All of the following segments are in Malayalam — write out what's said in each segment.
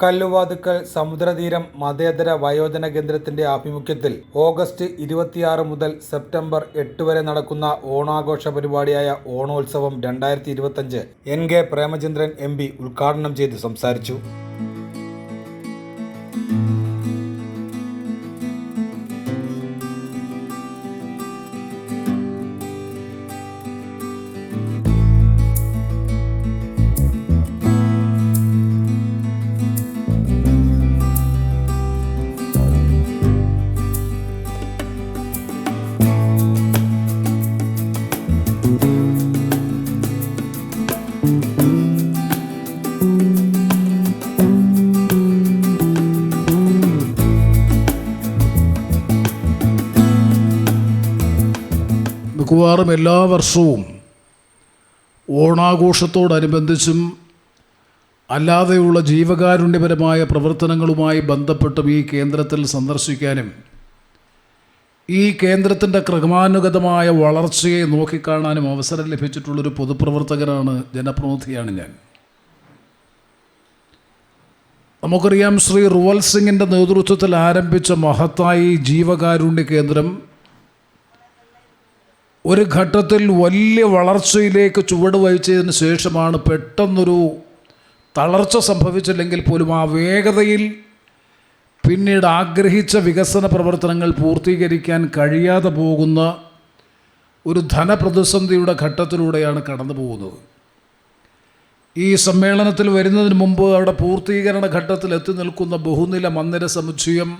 കല്ലുവാതുക്കൽ സമുദ്രതീരം മതേതര വയോജന കേന്ദ്രത്തിന്റെ ആഭിമുഖ്യത്തിൽ ഓഗസ്റ്റ് 26 മുതൽ സെപ്റ്റംബർ 8 വരെ നടക്കുന്ന ഓണാഘോഷ പരിപാടിയായ ഓണോത്സവം 2025 NK പ്രേമചന്ദ്രൻ MP ഉദ്ഘാടനം ചെയ്ത് സംസാരിച്ചു. മിക്കവാറും എല്ലാ വർഷവും ഓണാഘോഷത്തോടനുബന്ധിച്ചും അല്ലാതെയുള്ള ജീവകാരുണ്യപരമായ പ്രവർത്തനങ്ങളുമായി ബന്ധപ്പെട്ടും ഈ കേന്ദ്രത്തിൽ സന്ദർശിക്കാനും ഈ കേന്ദ്രത്തിൻ്റെ ക്രമാനുഗതമായ വളർച്ചയെ നോക്കിക്കാണാനും അവസരം ലഭിച്ചിട്ടുള്ളൊരു പൊതുപ്രവർത്തകനാണ്, ജനപ്രതിനിധിയാണ് ഞാൻ. നമുക്കറിയാം, ശ്രീ റുവൽ സിംഗിൻ്റെ നേതൃത്വത്തിൽ ആരംഭിച്ച മഹത്തായി ജീവകാരുണ്യ കേന്ദ്രം ഒരു ഘട്ടത്തിൽ വലിയ വളർച്ചയിലേക്ക് ചുവട് വഹിച്ചതിന് ശേഷമാണ് പെട്ടെന്നൊരു തളർച്ച സംഭവിച്ചില്ലെങ്കിൽ പോലും ആ വേഗതയിൽ പിന്നീട് ആഗ്രഹിച്ച വികസന പ്രവർത്തനങ്ങൾ പൂർത്തീകരിക്കാൻ കഴിയാതെ പോകുന്ന ഒരു ധനപ്രതിസന്ധിയുടെ ഘട്ടത്തിലൂടെയാണ് കടന്നു പോകുന്നത്. ഈ സമ്മേളനത്തിൽ വരുന്നതിന് മുമ്പ് അവിടെ പൂർത്തീകരണ ഘട്ടത്തിൽ എത്തി നിൽക്കുന്ന ബഹുനില മന്ദിര സമുച്ചയം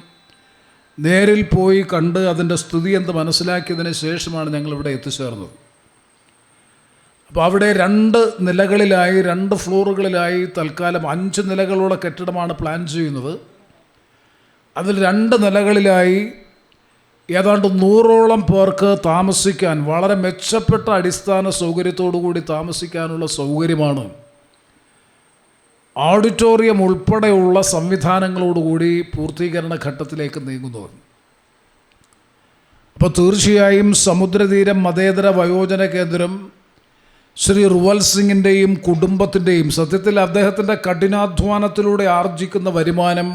നേരിൽ പോയി കണ്ട് അതിൻ്റെ സ്ഥിതി എന്ത് മനസ്സിലാക്കിയതിന് ശേഷമാണ് ഞങ്ങളിവിടെ എത്തിച്ചേർന്നത്. അപ്പോൾ അവിടെ 2 നിലകളിലായി 2 ഫ്ലോറുകളിലായി തൽക്കാലം 5 നിലകളുള്ള കെട്ടിടമാണ് പ്ലാൻ ചെയ്യുന്നത്. അതിൽ 2 നിലകളിലായി ഏതാണ്ട് 100ഓളം പേർക്ക് താമസിക്കാൻ, വളരെ മെച്ചപ്പെട്ട അടിസ്ഥാന സൗകര്യത്തോടു കൂടി താമസിക്കാനുള്ള സൗകര്യമാണ് ഓഡിറ്റോറിയം ഉൾപ്പെടെയുള്ള സംവിധാനങ്ങളോടുകൂടി പൂർത്തീകരണ ഘട്ടത്തിലേക്ക് നീങ്ങുന്നത്. അപ്പോൾ തീർച്ചയായും സമുദ്രതീരം മതേതര വയോജന കേന്ദ്രം ശ്രീ റുവൽ സിംഗിൻ്റെയും കുടുംബത്തിൻ്റെയും, സത്യത്തിൽ അദ്ദേഹത്തിൻ്റെ കഠിനാധ്വാനത്തിലൂടെ ആർജിക്കുന്ന വരുമാനം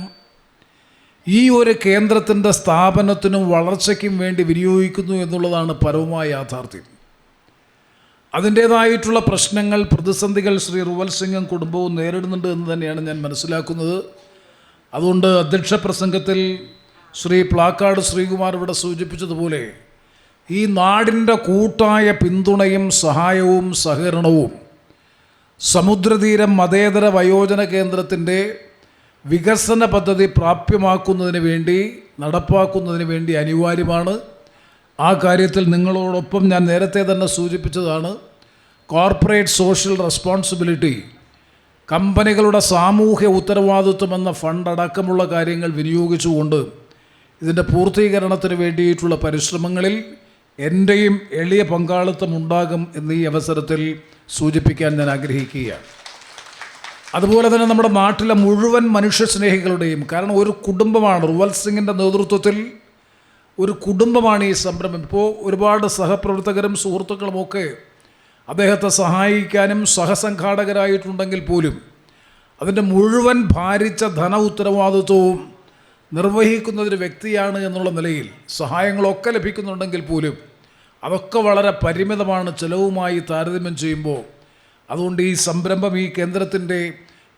ഈ ഒരു കേന്ദ്രത്തിൻ്റെ സ്ഥാപനത്തിനും വളർച്ചയ്ക്കും വേണ്ടി വിനിയോഗിക്കുന്നു എന്നുള്ളതാണ് പരമമായ യാഥാർത്ഥ്യം. അതിൻ്റേതായിട്ടുള്ള പ്രശ്നങ്ങൾ, പ്രതിസന്ധികൾ ശ്രീ റുവൽ സിംഗും കുടുംബവും നേരിടുന്നുണ്ട് എന്ന് തന്നെയാണ് ഞാൻ മനസ്സിലാക്കുന്നത്. അതുകൊണ്ട് അധ്യക്ഷ പ്രസംഗത്തിൽ ശ്രീ പ്ലാക്കാട് ശ്രീകുമാർ ഇവിടെ സൂചിപ്പിച്ചതുപോലെ ഈ നാടിൻ്റെ കൂട്ടായ പിന്തുണയും സഹായവും സഹകരണവും സമുദ്രതീരം മതേതര വയോജന കേന്ദ്രത്തിൻ്റെ വികസന പദ്ധതി പ്രാപ്യമാക്കുന്നതിന് വേണ്ടി, നടപ്പാക്കുന്നതിന് വേണ്ടി അനിവാര്യമാണ്. ആ കാര്യത്തിൽ നിങ്ങളോടൊപ്പം ഞാൻ നേരത്തെ തന്നെ സൂചിപ്പിച്ചതാണ്, കോർപ്പറേറ്റ് സോഷ്യൽ റെസ്പോൺസിബിലിറ്റി, കമ്പനികളുടെ സാമൂഹ്യ ഉത്തരവാദിത്വം എന്ന ഫണ്ട് അടക്കമുള്ള കാര്യങ്ങൾ വിനിയോഗിച്ചുകൊണ്ട് ഇതിൻ്റെ പൂർത്തീകരണത്തിന് വേണ്ടിയിട്ടുള്ള പരിശ്രമങ്ങളിൽ എൻ്റെയും എളിയ പങ്കാളിത്തം ഉണ്ടാകും എന്ന് ഈ അവസരത്തിൽ സൂചിപ്പിക്കാൻ ഞാൻ ആഗ്രഹിക്കുകയാണ്. അതുപോലെ തന്നെ നമ്മുടെ നാട്ടിലെ മുഴുവൻ മനുഷ്യസ്നേഹികളുടെയും, കാരണം ഒരു കുടുംബമാണ് റുവൽ സിംഗിൻ്റെ നേതൃത്വത്തിൽ ഒരു കുടുംബമാണ് ഈ സംരംഭം. ഇപ്പോൾ ഒരുപാട് സഹപ്രവർത്തകരും സുഹൃത്തുക്കളുമൊക്കെ അദ്ദേഹത്തെ സഹായിക്കാനും സഹസംഘാടകരായിട്ടുണ്ടെങ്കിൽ പോലും അതിൻ്റെ മുഴുവൻ ഭാരിച്ച ധന ഉത്തരവാദിത്വവും നിർവഹിക്കുന്നതൊരു വ്യക്തിയാണ് എന്നുള്ള നിലയിൽ സഹായങ്ങളൊക്കെ ലഭിക്കുന്നുണ്ടെങ്കിൽ പോലും അതൊക്കെ വളരെ പരിമിതമാണ് ചിലവുമായി താരതമ്യം ചെയ്യുമ്പോൾ. അതുകൊണ്ട് ഈ സംരംഭം, ഈ കേന്ദ്രത്തിൻ്റെ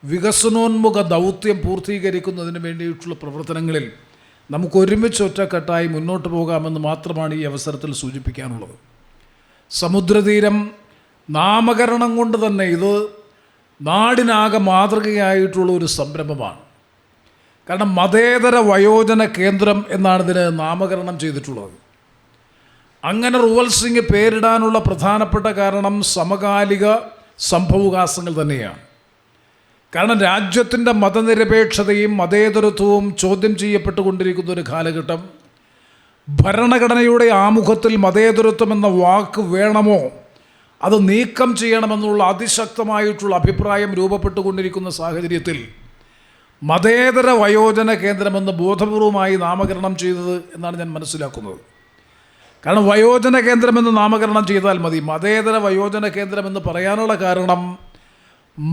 വികസനോന്മുഖ ദൗത്യം പൂർത്തീകരിക്കുന്നതിന് വേണ്ടിയിട്ടുള്ള പ്രവർത്തനങ്ങളിൽ നമുക്ക് ഒരുമിച്ച് ഒറ്റക്കെട്ടായി മുന്നോട്ട് പോകാമെന്ന് മാത്രമാണ് ഈ അവസരത്തിൽ സൂചിപ്പിക്കാനുള്ളത്. സമുദ്രതീരം നാമകരണം കൊണ്ട് തന്നെ ഇത് നാടിനാകെ മാതൃകയായിട്ടുള്ള ഒരു സംരംഭമാണ്. കാരണം മതേതര വയോജന കേന്ദ്രം എന്നാണ് ഇതിന് നാമകരണം ചെയ്തിട്ടുള്ളത്. അങ്ങനെ റുവൽ സിംഗ് പേരിടാനുള്ള പ്രധാനപ്പെട്ട കാരണം സമകാലിക സംഭവവികാസങ്ങൾ തന്നെയാണ്. കാരണം രാജ്യത്തിൻ്റെ മതനിരപേക്ഷതയും മതേതരത്വവും ചോദ്യം ചെയ്യപ്പെട്ടുകൊണ്ടിരിക്കുന്ന ഒരു കാലഘട്ടം, ഭരണഘടനയുടെ ആമുഖത്തിൽ മതേതരത്വം എന്ന വാക്ക് വേണമോ അത് നീക്കം ചെയ്യണമെന്നുള്ള അതിശക്തമായിട്ടുള്ള അഭിപ്രായം രൂപപ്പെട്ടുകൊണ്ടിരിക്കുന്ന സാഹചര്യത്തിൽ മതേതര വയോജന കേന്ദ്രമെന്ന് ബോധപൂർവമായി നാമകരണം ചെയ്തത് എന്നാണ് ഞാൻ മനസ്സിലാക്കുന്നത്. കാരണം വയോജന കേന്ദ്രമെന്ന് നാമകരണം ചെയ്താൽ മതി, മതേതര വയോജന കേന്ദ്രമെന്ന് പറയാനുള്ള കാരണം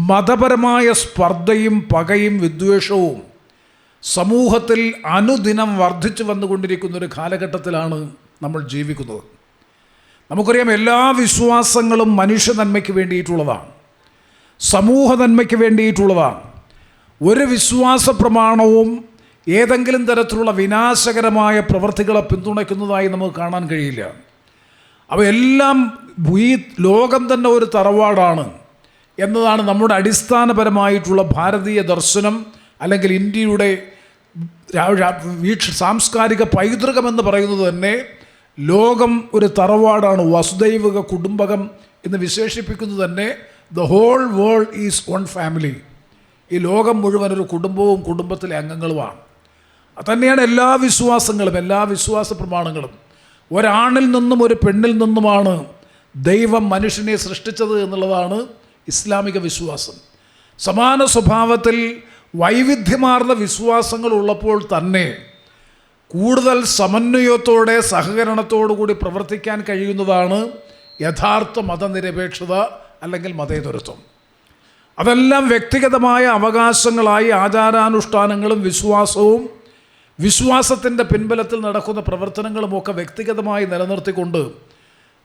മതപരമായ സ്പർദ്ധയും പകയും വിദ്വേഷവും സമൂഹത്തിൽ അനുദിനം വർദ്ധിച്ചു വന്നുകൊണ്ടിരിക്കുന്നൊരു കാലഘട്ടത്തിലാണ് നമ്മൾ ജീവിക്കുന്നത്. നമുക്കറിയാം, എല്ലാ വിശ്വാസങ്ങളും മനുഷ്യ നന്മയ്ക്ക് വേണ്ടിയിട്ടുള്ളതാണ്, സമൂഹ നന്മയ്ക്ക് വേണ്ടിയിട്ടുള്ളതാണ്. ഒരു വിശ്വാസ പ്രമാണവും ഏതെങ്കിലും തരത്തിലുള്ള വിനാശകരമായ പ്രവൃത്തികളെ പിന്തുണയ്ക്കുന്നതായി നമുക്ക് കാണാൻ കഴിയില്ല. അവയെല്ലാം ഈ ലോകം തന്നെ ഒരു തറവാടാണ് എന്നതാണ് നമ്മുടെ അടിസ്ഥാനപരമായിട്ടുള്ള ഭാരതീയ ദർശനം, അല്ലെങ്കിൽ ഇന്ത്യയുടെ സാംസ്കാരിക പൈതൃകമെന്ന് പറയുന്നത് തന്നെ ലോകം ഒരു തറവാടാണ്. വസുദൈവിക കുടുംബകം എന്ന് വിശേഷിപ്പിക്കുന്നത് തന്നെ the whole world is one family. ഈ ലോകം മുഴുവൻ ഒരു കുടുംബവും കുടുംബത്തിലെ അംഗങ്ങളുമാണ്. അതുതന്നെയാണ് എല്ലാ വിശ്വാസങ്ങളും, എല്ലാ വിശ്വാസ പ്രമാണങ്ങളും. ഒരാണിൽ നിന്നും ഒരു പെണ്ണിൽ നിന്നുമാണ് ദൈവം മനുഷ്യനെ സൃഷ്ടിച്ചത് എന്നുള്ളതാണ് ഇസ്ലാമിക വിശ്വാസം. സമാന സ്വഭാവത്തിൽ വൈവിധ്യമാർന്ന വിശ്വാസങ്ങൾ ഉള്ളപ്പോൾ തന്നെ കൂടുതൽ സമന്വയത്തോടെ സഹകരണത്തോടു കൂടി പ്രവർത്തിക്കാൻ കഴിയുന്നതാണ് യഥാർത്ഥ മതനിരപേക്ഷത അല്ലെങ്കിൽ മതേതരത്വം. അതെല്ലാം വ്യക്തിഗതമായ അവകാശങ്ങളായി ആചാരാനുഷ്ഠാനങ്ങളും വിശ്വാസവും വിശ്വാസത്തിൻ്റെ പിൻബലത്തിൽ നടക്കുന്ന പ്രവർത്തനങ്ങളുമൊക്കെ വ്യക്തിഗതമായി നിലനിർത്തിക്കൊണ്ട്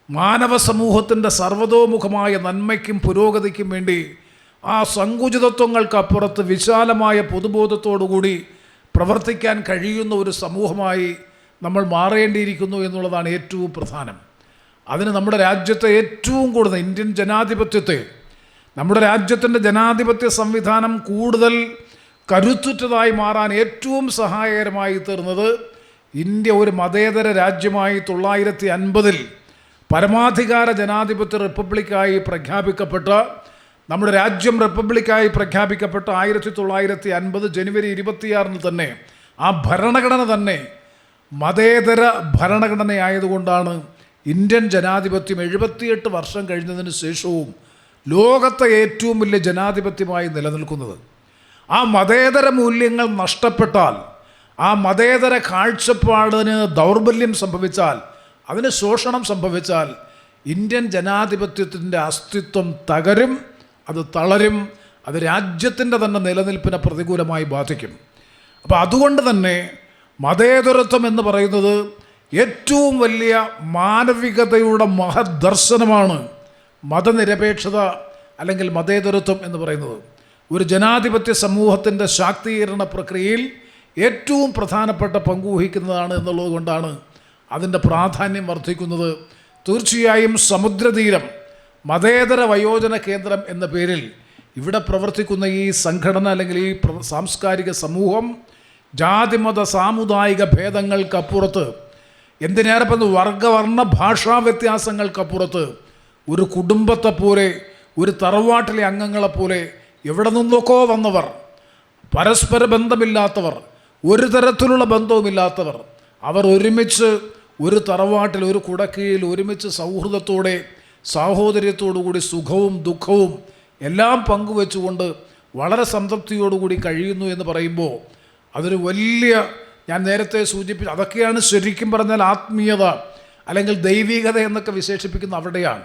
മാനവ സമൂഹത്തിൻ്റെ സർവതോമുഖമായ നന്മയ്ക്കും പുരോഗതിക്കും വേണ്ടി ആ സങ്കുചിതത്വങ്ങൾക്കപ്പുറത്ത് വിശാലമായ പൊതുബോധത്തോടുകൂടി പ്രവർത്തിക്കാൻ കഴിയുന്ന ഒരു സമൂഹമായി നമ്മൾ മാറേണ്ടിയിരിക്കുന്നു എന്നുള്ളതാണ് ഏറ്റവും പ്രധാനം. അതിന് നമ്മുടെ രാജ്യത്തെ ഏറ്റവും കൂടുതൽ ഇന്ത്യൻ ജനാധിപത്യത്തെ, നമ്മുടെ രാജ്യത്തിൻ്റെ ജനാധിപത്യ സംവിധാനം കൂടുതൽ കരുത്തുറ്റതായി മാറാൻ ഏറ്റവും സഹായകരമായി തീർന്നത് ഇന്ത്യ ഒരു മതേതര രാജ്യമായി 1950 പരമാധികാര ജനാധിപത്യ റിപ്പബ്ലിക്കായി പ്രഖ്യാപിക്കപ്പെട്ട, നമ്മുടെ രാജ്യം റിപ്പബ്ലിക്കായി പ്രഖ്യാപിക്കപ്പെട്ട 1950 ജനുവരി 26 തന്നെ ആ ഭരണഘടന തന്നെ മതേതര ഭരണഘടനയായതുകൊണ്ടാണ് ഇന്ത്യൻ ജനാധിപത്യം 78 വർഷം കഴിഞ്ഞതിന് ശേഷവും ലോകത്തെ ഏറ്റവും വലിയ ജനാധിപത്യമായി നിലനിൽക്കുന്നത്. ആ മതേതര മൂല്യങ്ങൾ നഷ്ടപ്പെട്ടാൽ, ആ മതേതര കാഴ്ചപ്പാടിന് ദൗർബല്യം സംഭവിച്ചാൽ, അതിന് ശോഷണം സംഭവിച്ചാൽ ഇന്ത്യൻ ജനാധിപത്യത്തിൻ്റെ അസ്തിത്വം തകരും, അത് തളരും, അത് രാജ്യത്തിൻ്റെ തന്നെ നിലനിൽപ്പിനെ പ്രതികൂലമായി ബാധിക്കും. അപ്പോൾ അതുകൊണ്ട് തന്നെ മതേതരത്വം എന്ന് പറയുന്നത് ഏറ്റവും വലിയ മാനവികതയുടെ മഹദർശനമാണ് മതനിരപേക്ഷത അല്ലെങ്കിൽ മതേതരത്വം എന്ന് പറയുന്നത്. ഒരു ജനാധിപത്യ സമൂഹത്തിൻ്റെ ശാക്തീകരണ പ്രക്രിയയിൽ ഏറ്റവും പ്രധാനപ്പെട്ട പങ്കുവഹിക്കുന്നതാണ് എന്നുള്ളത് കൊണ്ടാണ് അതിൻ്റെ പ്രാധാന്യം വർദ്ധിക്കുന്നത്. തീർച്ചയായും സമുദ്രതീരം മതേതര വയോജന കേന്ദ്രം എന്ന പേരിൽ ഇവിടെ പ്രവർത്തിക്കുന്ന ഈ സംഘടന അല്ലെങ്കിൽ ഈ സാംസ്കാരിക സമൂഹം ജാതിമത സാമുദായിക ഭേദങ്ങൾക്കപ്പുറത്ത്, എന്തിനേറെ വർഗവർണ്ണ ഭാഷാ വ്യത്യാസങ്ങൾക്കപ്പുറത്ത് ഒരു കുടുംബത്തെ പോലെ, ഒരു തറവാട്ടിലെ അംഗങ്ങളെപ്പോലെ എവിടെ നിന്നൊക്കെ വന്നവർ, പരസ്പര ബന്ധമില്ലാത്തവർ, ഒരു തരത്തിലുള്ള ബന്ധവുമില്ലാത്തവർ, അവർ ഒരുമിച്ച് ഒരു തറവാട്ടിൽ ഒരു കുടക്കീഴിൽ ഒരുമിച്ച് സൗഹൃദത്തോടെ സാഹോദര്യത്തോടുകൂടി സുഖവും ദുഃഖവും എല്ലാം പങ്കുവെച്ചുകൊണ്ട് വളരെ സംതൃപ്തിയോടുകൂടി കഴിയുന്നു എന്ന് പറയുമ്പോൾ അതൊരു വലിയ, ഞാൻ നേരത്തെ സൂചിപ്പിച്ചു, അതൊക്കെയാണ് ശരിക്കും പറഞ്ഞാൽ ആത്മീയത അല്ലെങ്കിൽ ദൈവികത എന്നൊക്കെ വിശേഷിപ്പിക്കുന്ന അവിടെയാണ്.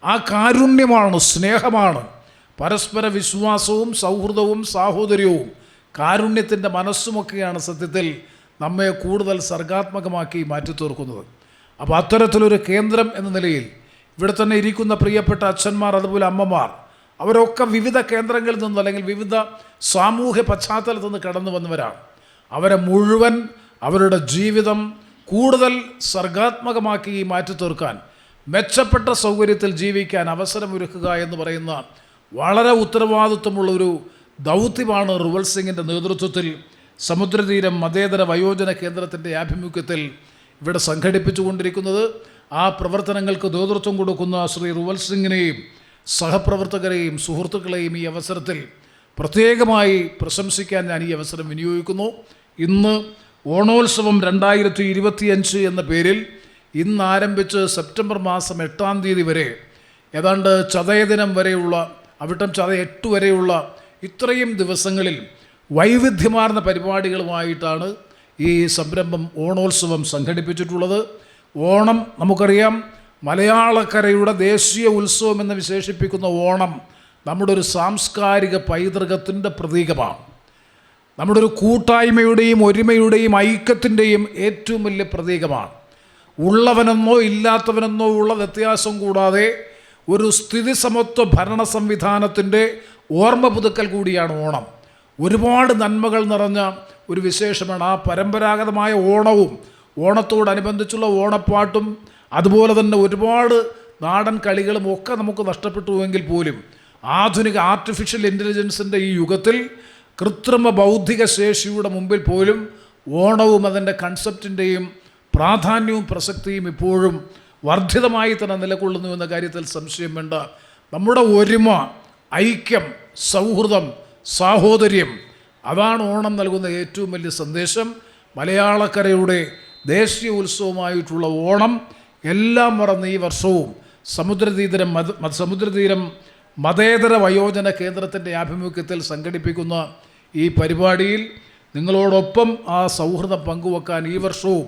ആ കാരുണ്യമാണ്, സ്നേഹമാണ്, പരസ്പര വിശ്വാസവും സൗഹൃദവും സാഹോദര്യവും കാരുണ്യത്തിൻ്റെ മനസ്സുമൊക്കെയാണ് സത്യത്തിൽ നമ്മെ കൂടുതൽ സർഗാത്മകമാക്കി മാറ്റിത്തീർക്കുന്നത്. അപ്പോൾ അത്തരത്തിലൊരു കേന്ദ്രം എന്ന നിലയിൽ ഇവിടെ തന്നെ ഇരിക്കുന്ന പ്രിയപ്പെട്ട അച്ഛന്മാർ, അതുപോലെ അമ്മമാർ, അവരൊക്കെ വിവിധ കേന്ദ്രങ്ങളിൽ നിന്ന് അല്ലെങ്കിൽ വിവിധ സാമൂഹ്യ പശ്ചാത്തലത്തിൽ നിന്ന് കടന്നു വന്നവരാണ്. അവരെ മുഴുവൻ അവരുടെ ജീവിതം കൂടുതൽ സർഗാത്മകമാക്കി മാറ്റിത്തീർക്കാൻ, മെച്ചപ്പെട്ട സൗകര്യത്തിൽ ജീവിക്കാൻ അവസരമൊരുക്കുക എന്ന് പറയുന്ന വളരെ ഉത്തരവാദിത്വമുള്ളൊരു ദൗത്യമാണ് റുവൽ സിംഗിൻ്റെ നേതൃത്വത്തിൽ സമുദ്രതീരം മതേതര വയോജന കേന്ദ്രത്തിൻ്റെ ആഭിമുഖ്യത്തിൽ ഇവിടെ സംഘടിപ്പിച്ചുകൊണ്ടിരിക്കുന്നത്. ആ പ്രവർത്തനങ്ങൾക്ക് നേതൃത്വം കൊടുക്കുന്ന ശ്രീ റുവൽ സിംഗിനെയും സഹപ്രവർത്തകരെയും സുഹൃത്തുക്കളെയും ഈ അവസരത്തിൽ പ്രത്യേകമായി പ്രശംസിക്കാൻ ഞാൻ ഈ അവസരം വിനിയോഗിക്കുന്നു. ഇന്ന് ഓണോത്സവം 2025 എന്ന പേരിൽ ഇന്ന് ആരംഭിച്ച് സെപ്റ്റംബർ മാസം 8-ാം തീയതി വരെ, ഏതാണ്ട് ചതയദിനം വരെയുള്ള, അവിട്ടം ചത 8 വരെയുള്ള ഇത്രയും ദിവസങ്ങളിൽ വൈവിധ്യമാർന്ന പരിപാടികളുമായിട്ടാണ് ഈ സംരംഭം ഓണോത്സവം സംഘടിപ്പിച്ചിട്ടുള്ളത്. ഓണം നമുക്കറിയാം, മലയാളക്കരയുടെ ദേശീയ ഉത്സവം എന്ന് വിശേഷിപ്പിക്കുന്ന ഓണം നമ്മുടെ ഒരു സാംസ്കാരിക പൈതൃകത്തിൻ്റെ പ്രതീകമാണ്. നമ്മുടെ ഒരു കൂട്ടായ്മയുടെയും ഒരുമയുടെയും ഐക്യത്തിൻ്റെയും ഏറ്റവും വലിയ പ്രതീകമാണ്. ഉള്ളവനെന്നോ ഇല്ലാത്തവനെന്നോ ഉള്ള വ്യത്യാസം കൂടാതെ ഒരു സ്ഥിതി സമത്വ ഭരണ സംവിധാനത്തിൻ്റെ ഓർമ്മ പുതുക്കൽ കൂടിയാണ് ഓണം. ഒരുപാട് നന്മകൾ നിറഞ്ഞ ഒരു വിശേഷമാണ്. ആ പരമ്പരാഗതമായ ഓണവും ഓണത്തോടനുബന്ധിച്ചുള്ള ഓണപ്പാട്ടും അതുപോലെ തന്നെ ഒരുപാട് നാടൻ കളികളും ഒക്കെ നമുക്ക് നഷ്ടപ്പെട്ടുവെങ്കിൽ പോലും ആധുനിക ആർട്ടിഫിഷ്യൽ ഇൻ്റലിജൻസിൻ്റെ ഈ യുഗത്തിൽ കൃത്രിമ ബൗദ്ധിക ശേഷിയുടെ മുമ്പിൽ പോലും ഓണവും അതിൻ്റെ കൺസെപ്റ്റിൻ്റെയും പ്രാധാന്യവും പ്രസക്തിയും ഇപ്പോഴും വർദ്ധിതമായി തന്നെ നിലകൊള്ളുന്നു എന്ന കാര്യത്തിൽ സംശയം വേണ്ട. നമ്മുടെ ഒരുമ, ഐക്യം, സൗഹൃദം, സാഹോദര്യം, അതാണ് ഓണം നൽകുന്ന ഏറ്റവും വലിയ സന്ദേശം. മലയാളക്കരയുടെ ദേശീയ ഉത്സവമായിട്ടുള്ള ഓണം എല്ലാം മറന്ന് ഈ വർഷവും സമുദ്രതീരം മതേതര വയോജന കേന്ദ്രത്തിൻ്റെ ആഭിമുഖ്യത്തിൽ സംഘടിപ്പിക്കുന്ന ഈ പരിപാടിയിൽ നിങ്ങളോടൊപ്പം ആ സൗഹൃദം പങ്കുവെക്കാൻ ഈ വർഷവും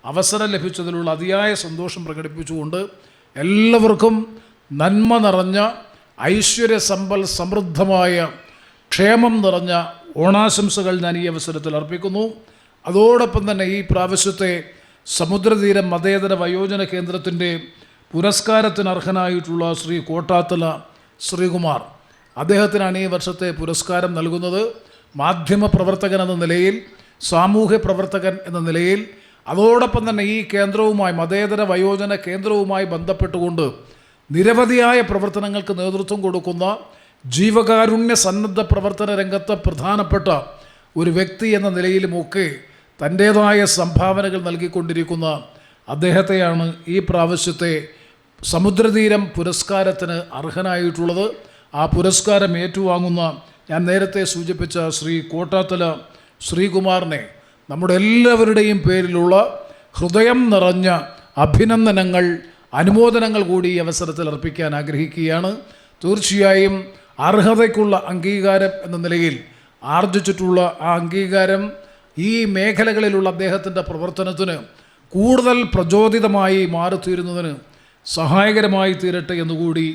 അവസരം ലഭിച്ചതിലുള്ള അതിയായ സന്തോഷം പ്രകടിപ്പിച്ചുകൊണ്ട് എല്ലാവർക്കും നന്മ നിറഞ്ഞ ഐശ്വര്യ സമൃദ്ധമായ ക്ഷേമം നിറഞ്ഞ ഓണാശംസകൾ ഞാൻ ഈ അവസരത്തിൽ അർപ്പിക്കുന്നു. അതോടൊപ്പം തന്നെ ഈ പ്രാവശ്യത്തെ സമുദ്രതീരം മതേതര വയോജന കേന്ദ്രത്തിൻ്റെ പുരസ്കാരത്തിന് അർഹനായിട്ടുള്ള ശ്രീ കോട്ടാത്തല ശ്രീകുമാർ, അദ്ദേഹത്തിനാണ് ഈ വർഷത്തെ പുരസ്കാരം നൽകുന്നത്. മാധ്യമ പ്രവർത്തകൻ എന്ന നിലയിൽ, സാമൂഹ്യ പ്രവർത്തകൻ എന്ന നിലയിൽ, അതോടൊപ്പം തന്നെ ഈ കേന്ദ്രവുമായി മതേതര വയോജന കേന്ദ്രവുമായി ബന്ധപ്പെട്ടുകൊണ്ട് നിരവധിയായ പ്രവർത്തനങ്ങൾക്ക് നേതൃത്വം കൊടുക്കുന്ന ജീവകാരുണ്യ സന്നദ്ധ പ്രവർത്തന രംഗത്ത് പ്രധാനപ്പെട്ട ഒരു വ്യക്തി എന്ന നിലയിലുമൊക്കെ തൻ്റേതായ സംഭാവനകൾ നൽകിക്കൊണ്ടിരിക്കുന്ന അദ്ദേഹത്തെയാണ് ഈ പ്രാവശ്യത്തെ സമുദ്രതീരം പുരസ്കാരത്തിന് അർഹനായിട്ടുള്ളത്. ആ പുരസ്കാരം ഏറ്റുവാങ്ങുന്ന ഞാൻ നേരത്തെ സൂചിപ്പിച്ച ശ്രീ കോട്ടാത്തല ശ്രീകുമാറിനെ നമ്മുടെ എല്ലാവരുടെയും പേരിലുള്ള ഹൃദയം നിറഞ്ഞ അഭിനന്ദനങ്ങൾ, അനുമോദനങ്ങൾ കൂടി ഈ അവസരത്തിൽ അർപ്പിക്കാൻ ആഗ്രഹിക്കുകയാണ്. തീർച്ചയായും അർഹതയ്ക്കുള്ള അംഗീകാരം എന്ന നിലയിൽ ആർജിച്ചിട്ടുള്ള ആ അംഗീകാരം ഈ മേഖലകളിലുള്ള അദ്ദേഹത്തിൻ്റെ പ്രവർത്തനത്തിന് കൂടുതൽ പ്രചോദിതമായി മാറിത്തീരുന്നതിന് സഹായകരമായി തീരട്ടെ എന്നുകൂടി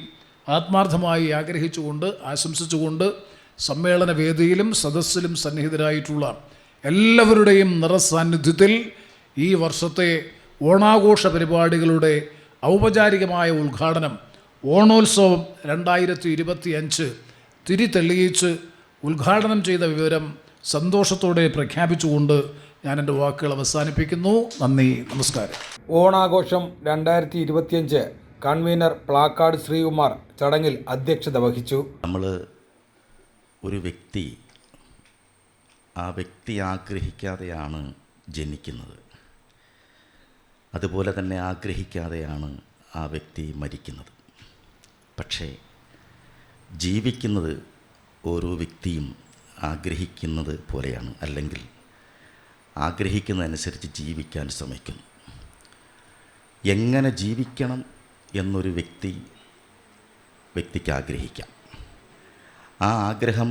ആത്മാർത്ഥമായി ആഗ്രഹിച്ചുകൊണ്ട് ആശംസിച്ചുകൊണ്ട് സമ്മേളന വേദിയിലും സദസ്സിലും സന്നിഹിതരായിട്ടുള്ള എല്ലാവരുടെയും നിറസാന്നിധ്യത്തിൽ ഈ വർഷത്തെ ഓണാഘോഷ പരിപാടികളുടെ ഔപചാരികമായ ഉദ്ഘാടനം ഓണോത്സവം 2025 തിരിതെളിയിച്ച് ഉദ്ഘാടനം ചെയ്ത വിവരം സന്തോഷത്തോടെ പ്രഖ്യാപിച്ചുകൊണ്ട് ഞാൻ എൻ്റെ വാക്കുകൾ അവസാനിപ്പിക്കുന്നു. നന്ദി, നമസ്കാരം. ഓണാഘോഷം 2025 കൺവീനർ പ്ലാക്കാട് ശ്രീകുമാർ ചടങ്ങിൽ അധ്യക്ഷത വഹിച്ചു. നമ്മൾ ഒരു വ്യക്തി ആ വ്യക്തി ആഗ്രഹിക്കാതെയാണ് ജനിക്കുന്നത്, അതുപോലെ തന്നെ ആഗ്രഹിക്കാതെയാണ് ആ വ്യക്തി മരിക്കുന്നത്. പക്ഷേ ജീവിക്കുന്നത് ഓരോ വ്യക്തിയും ആഗ്രഹിക്കുന്നത് പോലെയാണ്, അല്ലെങ്കിൽ ആഗ്രഹിക്കുന്നതനുസരിച്ച് ജീവിക്കാൻ ശ്രമിക്കുന്നു. എങ്ങനെ ജീവിക്കണം എന്നൊരു വ്യക്തിക്ക് ആഗ്രഹിക്കാം. ആ ആഗ്രഹം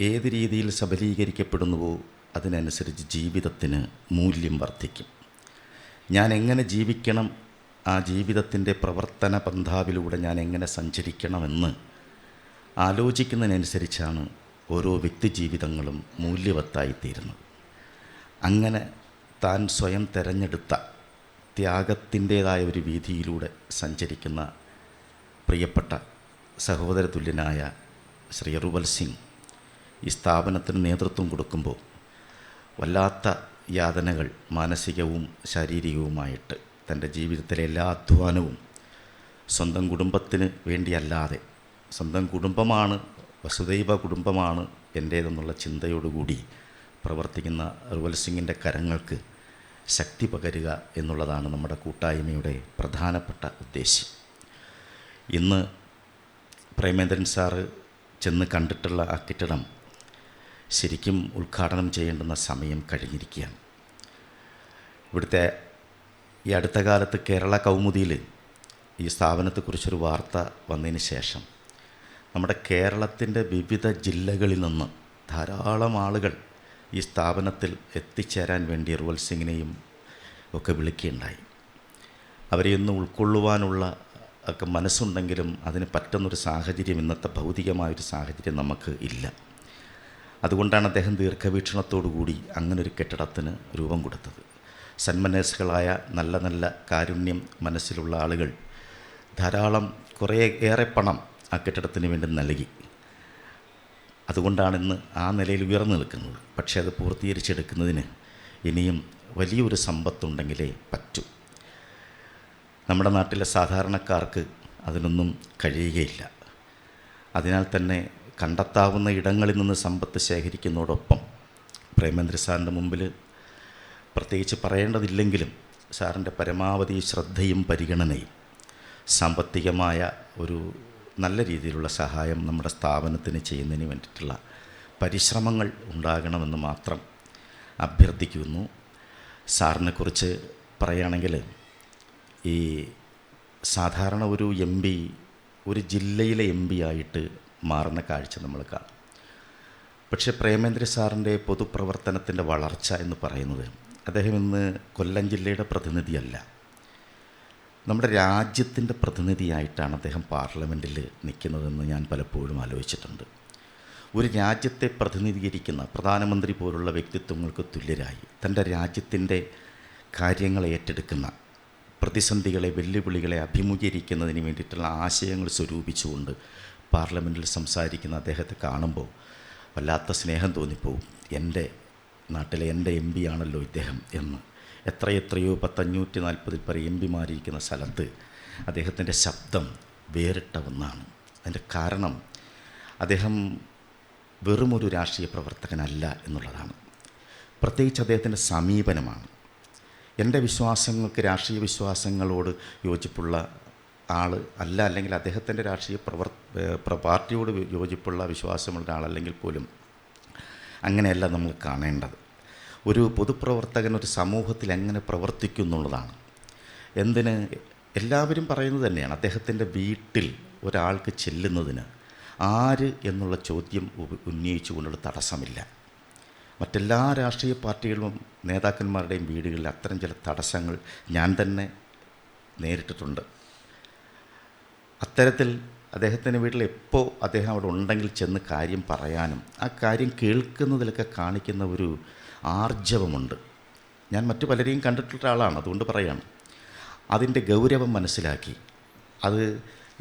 ഏത് രീതിയിൽ സബലീകരിക്കപ്പെടുന്നുവോ അതിനനുസരിച്ച് ജീവിതത്തിന് മൂല്യം വർദ്ധിക്കും. ഞാൻ എങ്ങനെ ജീവിക്കണം, ആ ജീവിതത്തിൻ്റെ പ്രവർത്തന പന്ഥാവിലൂടെ ഞാൻ എങ്ങനെ സഞ്ചരിക്കണമെന്ന് ആലോചിക്കുന്നതിനനുസരിച്ചാണ് ഓരോ വ്യക്തി ജീവിതങ്ങളും മൂല്യവത്തായിത്തീരുന്നത്. അങ്ങനെ താൻ സ്വയം തിരഞ്ഞെടുത്ത ത്യാഗത്തിൻ്റേതായ ഒരു വീതിയിലൂടെ സഞ്ചരിക്കുന്ന പ്രിയപ്പെട്ട സഹോദര തുല്യനായ ശ്രീ റുവൽ സിംഗ് ഈ സ്ഥാപനത്തിന് നേതൃത്വം കൊടുക്കുമ്പോൾ വല്ലാത്ത യാതനകൾ മാനസികവും ശാരീരികവുമായിട്ട് തൻ്റെ ജീവിതത്തിലെ എല്ലാ അധ്വാനവും സ്വന്തം കുടുംബത്തിന് വേണ്ടിയല്ലാതെ, സ്വന്തം കുടുംബമാണ്, വസുദൈവ കുടുംബമാണ് എൻ്റേതെന്നുള്ള ചിന്തയോടുകൂടി പ്രവർത്തിക്കുന്ന റുവൽ സിംഗിൻ്റെ കരങ്ങൾക്ക് ശക്തി പകരുക എന്നുള്ളതാണ് നമ്മുടെ കൂട്ടായ്മയുടെ പ്രധാനപ്പെട്ട ഉദ്ദേശ്യം. ഇന്ന് പ്രേമേന്ദ്രൻ സാറ് ചെന്ന് കണ്ടിട്ടുള്ള ആ കെട്ടിടം ശരിക്കും ഉദ്ഘാടനം ചെയ്യേണ്ടുന്ന സമയം കഴിഞ്ഞിരിക്കുകയാണ്. ഇവിടുത്തെ ഈ അടുത്ത കാലത്ത് കേരള കൗമുദിയിൽ ഈ സ്ഥാപനത്തെക്കുറിച്ചൊരു വാർത്ത വന്നതിന് ശേഷം നമ്മുടെ കേരളത്തിൻ്റെ വിവിധ ജില്ലകളിൽ നിന്ന് ധാരാളം ആളുകൾ ഈ സ്ഥാപനത്തിൽ എത്തിച്ചേരാൻ വേണ്ടി റുവൽ സിംഗിനെയും ഒക്കെ വിളിക്കുകയുണ്ടായി. അവരെയൊന്ന് ഉൾക്കൊള്ളുവാനുള്ള ഒക്കെ മനസ്സുണ്ടെങ്കിലും അതിന് പറ്റുന്നൊരു സാഹചര്യം ഇന്നത്തെ ഭൗതികമായൊരു സാഹചര്യം നമുക്ക് ഇല്ല. അതുകൊണ്ടാണ് അദ്ദേഹം ദീർഘവീക്ഷണത്തോടുകൂടി അങ്ങനൊരു കെട്ടിടത്തിന് രൂപം കൊടുത്തത്. സന്മനസ്സുകളായ നല്ല നല്ല കാരുണ്യം മനസ്സിലുള്ള ആളുകൾ ധാരാളം ഏറെ പണം ആ കെട്ടിടത്തിന് വേണ്ടി നൽകി. അതുകൊണ്ടാണ് ഇന്ന് ആ നിലയിൽ ഉയർന്നു നിൽക്കുന്നത്. പക്ഷേ അത് പൂർത്തീകരിച്ചെടുക്കുന്നതിന് ഇനിയും വലിയൊരു സമ്പത്തുണ്ടെങ്കിലേ പറ്റൂ. നമ്മുടെ നാട്ടിലെ സാധാരണക്കാർക്ക് അതിനൊന്നും കഴിയുകയില്ല. അതിനാൽ തന്നെ കണ്ടെത്താവുന്ന ഇടങ്ങളിൽ നിന്ന് സമ്പത്ത് ശേഖരിക്കുന്നതോടൊപ്പം പ്രേമേന്ദ്ര സാറിൻ്റെ മുമ്പിൽ പ്രത്യേകിച്ച് പറയേണ്ടതില്ലെങ്കിലും സാറിൻ്റെ പരമാവധി ശ്രദ്ധയും പരിഗണനയും സാമ്പത്തികമായ ഒരു നല്ല രീതിയിലുള്ള സഹായം നമ്മുടെ സ്ഥാപനത്തിന് ചെയ്യുന്നതിന് വേണ്ടിയിട്ടുള്ള പരിശ്രമങ്ങൾ ഉണ്ടാകണമെന്ന് മാത്രം അഭ്യർത്ഥിക്കുന്നു. സാറിനെക്കുറിച്ച് പറയുകയാണെങ്കിൽ ഈ സാധാരണ ഒരു MP ഒരു ജില്ലയിലെ MP ആയിട്ട് മാറുന്ന കാഴ്ച നമ്മൾ കാണും. പക്ഷേ പ്രേമേന്ദ്ര സാറിൻ്റെ പൊതുപ്രവർത്തനത്തിൻ്റെ വളർച്ച എന്ന് പറയുന്നത് അദ്ദേഹം ഇന്ന് കൊല്ലം ജില്ലയുടെ പ്രതിനിധിയല്ല, നമ്മുടെ രാജ്യത്തിൻ്റെ പ്രതിനിധിയായിട്ടാണ് അദ്ദേഹം പാർലമെൻറ്റിൽ നിൽക്കുന്നതെന്ന് ഞാൻ പലപ്പോഴും ആലോചിച്ചിട്ടുണ്ട്. ഒരു രാജ്യത്തെ പ്രതിനിധീകരിക്കുന്ന പ്രധാനമന്ത്രി പോലുള്ള വ്യക്തിത്വങ്ങൾക്ക് തുല്യരായി തൻ്റെ രാജ്യത്തിൻ്റെ കാര്യങ്ങൾ ഏറ്റെടുക്കുന്ന, പ്രതിസന്ധികളെ വെല്ലുവിളികളെ അഭിമുഖീകരിക്കുന്നതിന് വേണ്ടിയിട്ടുള്ള ആശയങ്ങൾ സ്വരൂപിച്ചുകൊണ്ട് പാർലമെൻറ്റിൽ സംസാരിക്കുന്ന അദ്ദേഹത്തെ കാണുമ്പോൾ വല്ലാത്ത സ്നേഹം തോന്നിപ്പോവും. എൻ്റെ നാട്ടിലെ എൻ്റെ MP ആണല്ലോ ഇദ്ദേഹം എന്ന്. എത്രയോ 540 പേർ MP സ്ഥലത്ത് അദ്ദേഹത്തിൻ്റെ ശബ്ദം വേറിട്ട ഒന്നാണ്. അതിൻ്റെ കാരണം അദ്ദേഹം വെറുമൊരു രാഷ്ട്രീയ പ്രവർത്തകനല്ല എന്നുള്ളതാണ്. പ്രത്യേകിച്ച് അദ്ദേഹത്തിൻ്റെ സമീപനമാണ്. എൻ്റെ വിശ്വാസങ്ങൾക്ക്, രാഷ്ട്രീയ വിശ്വാസങ്ങളോട് യോജിപ്പുള്ള ആൾ അല്ല, അല്ലെങ്കിൽ അദ്ദേഹത്തിൻ്റെ രാഷ്ട്രീയ പാർട്ടിയോട് യോജിപ്പുള്ള വിശ്വാസമുള്ള ആളല്ലെങ്കിൽ പോലും അങ്ങനെയല്ല നമ്മൾ കാണേണ്ടത്. ഒരു പൊതുപ്രവർത്തകൻ ഒരു സമൂഹത്തിൽ എങ്ങനെ പ്രവർത്തിക്കും എന്നുള്ളതാണ്. എന്തിന് എല്ലാവരും പറയുന്നത് തന്നെയാണ്, അദ്ദേഹത്തിൻ്റെ വീട്ടിൽ ഒരാൾക്ക് ചെല്ലുന്നതിന് ആര് എന്നുള്ള ചോദ്യം ഉന്നയിച്ചു കൊണ്ടൊരു തടസ്സമില്ല. മറ്റെല്ലാ രാഷ്ട്രീയ പാർട്ടികളും നേതാക്കന്മാരുടെയും വീടുകളിൽ അത്തരം ചില തടസ്സങ്ങൾ ഞാൻ തന്നെ നേരിട്ടിട്ടുണ്ട്. അത്തരത്തിൽ അദ്ദേഹത്തിൻ്റെ വീട്ടിൽ എപ്പോൾ അദ്ദേഹം അവിടെ ഉണ്ടെങ്കിൽ ചെന്ന് കാര്യം പറയാനും ആ കാര്യം കേൾക്കുന്നതിലൊക്കെ കാണിക്കുന്ന ഒരു ആർജവമുണ്ട്. ഞാൻ മറ്റു പലരെയും കണ്ടിട്ടുള്ള ആളാണ്, അതുകൊണ്ട് പറയാണ്. അതിൻ്റെ ഗൗരവം മനസ്സിലാക്കി അത്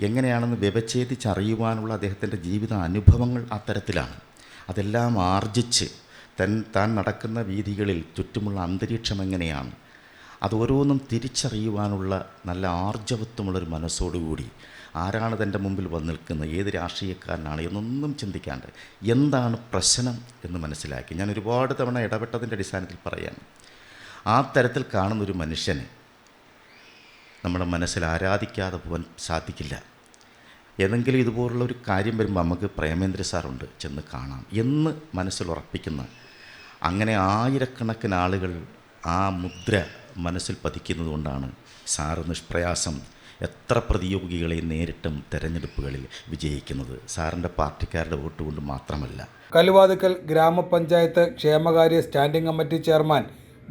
എങ്ങനെയാണെന്ന് വ്യവച്ഛേദിച്ചറിയുവാനുള്ള അദ്ദേഹത്തിൻ്റെ ജീവിത അനുഭവങ്ങൾ അത്തരത്തിലാണ്. അതെല്ലാം ആർജിച്ച് താൻ നടക്കുന്ന വീഥികളിൽ ചുറ്റുമുള്ള അന്തരീക്ഷം എങ്ങനെയാണ്, അതോരോന്നും തിരിച്ചറിയുവാനുള്ള നല്ല ആർജവത്വമുള്ളൊരു മനസ്സോടുകൂടി ആരാണ് തൻ്റെ മുമ്പിൽ വന്ന് നിൽക്കുന്നത്, ഏത് രാഷ്ട്രീയക്കാരനാണ് എന്നൊന്നും ചിന്തിക്കാണ്ട് എന്താണ് പ്രശ്നം എന്ന് മനസ്സിലാക്കി. ഞാൻ ഒരുപാട് തവണ ഇടപെട്ടതിൻ്റെ അടിസ്ഥാനത്തിൽ പറയാണ്, ആ തരത്തിൽ കാണുന്നൊരു മനുഷ്യനെ നമ്മുടെ മനസ്സിൽ ആരാധിക്കാതെ പോകാൻ സാധിക്കില്ല. ഏതെങ്കിലും ഇതുപോലുള്ള ഒരു കാര്യം വരുമ്പോൾ നമുക്ക് പ്രേമേന്ദ്ര സാറുണ്ട്, ചെന്ന് കാണാം എന്ന് മനസ്സിൽ ഉറപ്പിക്കുന്ന, അങ്ങനെ ആയിരക്കണക്കിന് ആളുകൾ ആ മുദ്ര മനസ്സിൽ പതിക്കുന്നത് കൊണ്ടാണ് സാറ് നിഷ്പ്രയാസം എത്ര പ്രതിയോഗികളെ നേരിട്ടും തെരഞ്ഞെടുപ്പുകളിൽ വിജയിക്കുന്നത്. സാറിൻ്റെ പാർട്ടിക്കാരുടെ വോട്ട് കൊണ്ട് മാത്രമല്ല. കല്ലുവാതുക്കൽ ഗ്രാമപഞ്ചായത്ത് ക്ഷേമകാര്യ standing committee chairman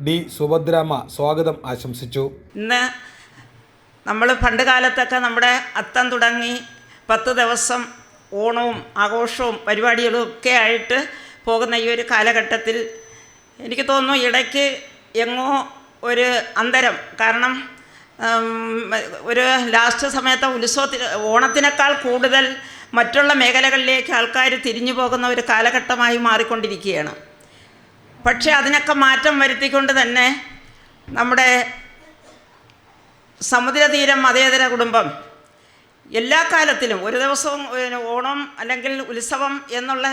D. Subhadramma സ്വാഗതം ആശംസിച്ചു. ഇന്ന് നമ്മൾ പണ്ട് കാലത്തൊക്കെ നമ്മുടെ അത്തം തുടങ്ങി 10 ദിവസം ഓണവും ആഘോഷവും പരിപാടികളും ഒക്കെ ആയിട്ട് പോകുന്ന ഈ ഒരു കാലഘട്ടത്തിൽ എനിക്ക് തോന്നുന്നു ഇടയ്ക്ക് എങ്ങോ ഒരു അന്തരം. കാരണം ഒരു ലാസ്റ്റ് സമയത്ത് ഓണത്തിനേക്കാൾ കൂടുതൽ മറ്റുള്ള മേഖലകളിലേക്ക് ആൾക്കാർ തിരിഞ്ഞു പോകുന്ന ഒരു കാലഘട്ടമായി മാറിക്കൊണ്ടിരിക്കുകയാണ്. പക്ഷേ അതിനൊക്കെ മാറ്റം വരുത്തിക്കൊണ്ട് തന്നെ നമ്മുടെ സമുദ്രതീരം മതേതര കുടുംബം എല്ലാ കാലത്തിലും ഒരു ദിവസവും ഓണം അല്ലെങ്കിൽ ഉത്സവം എന്നുള്ള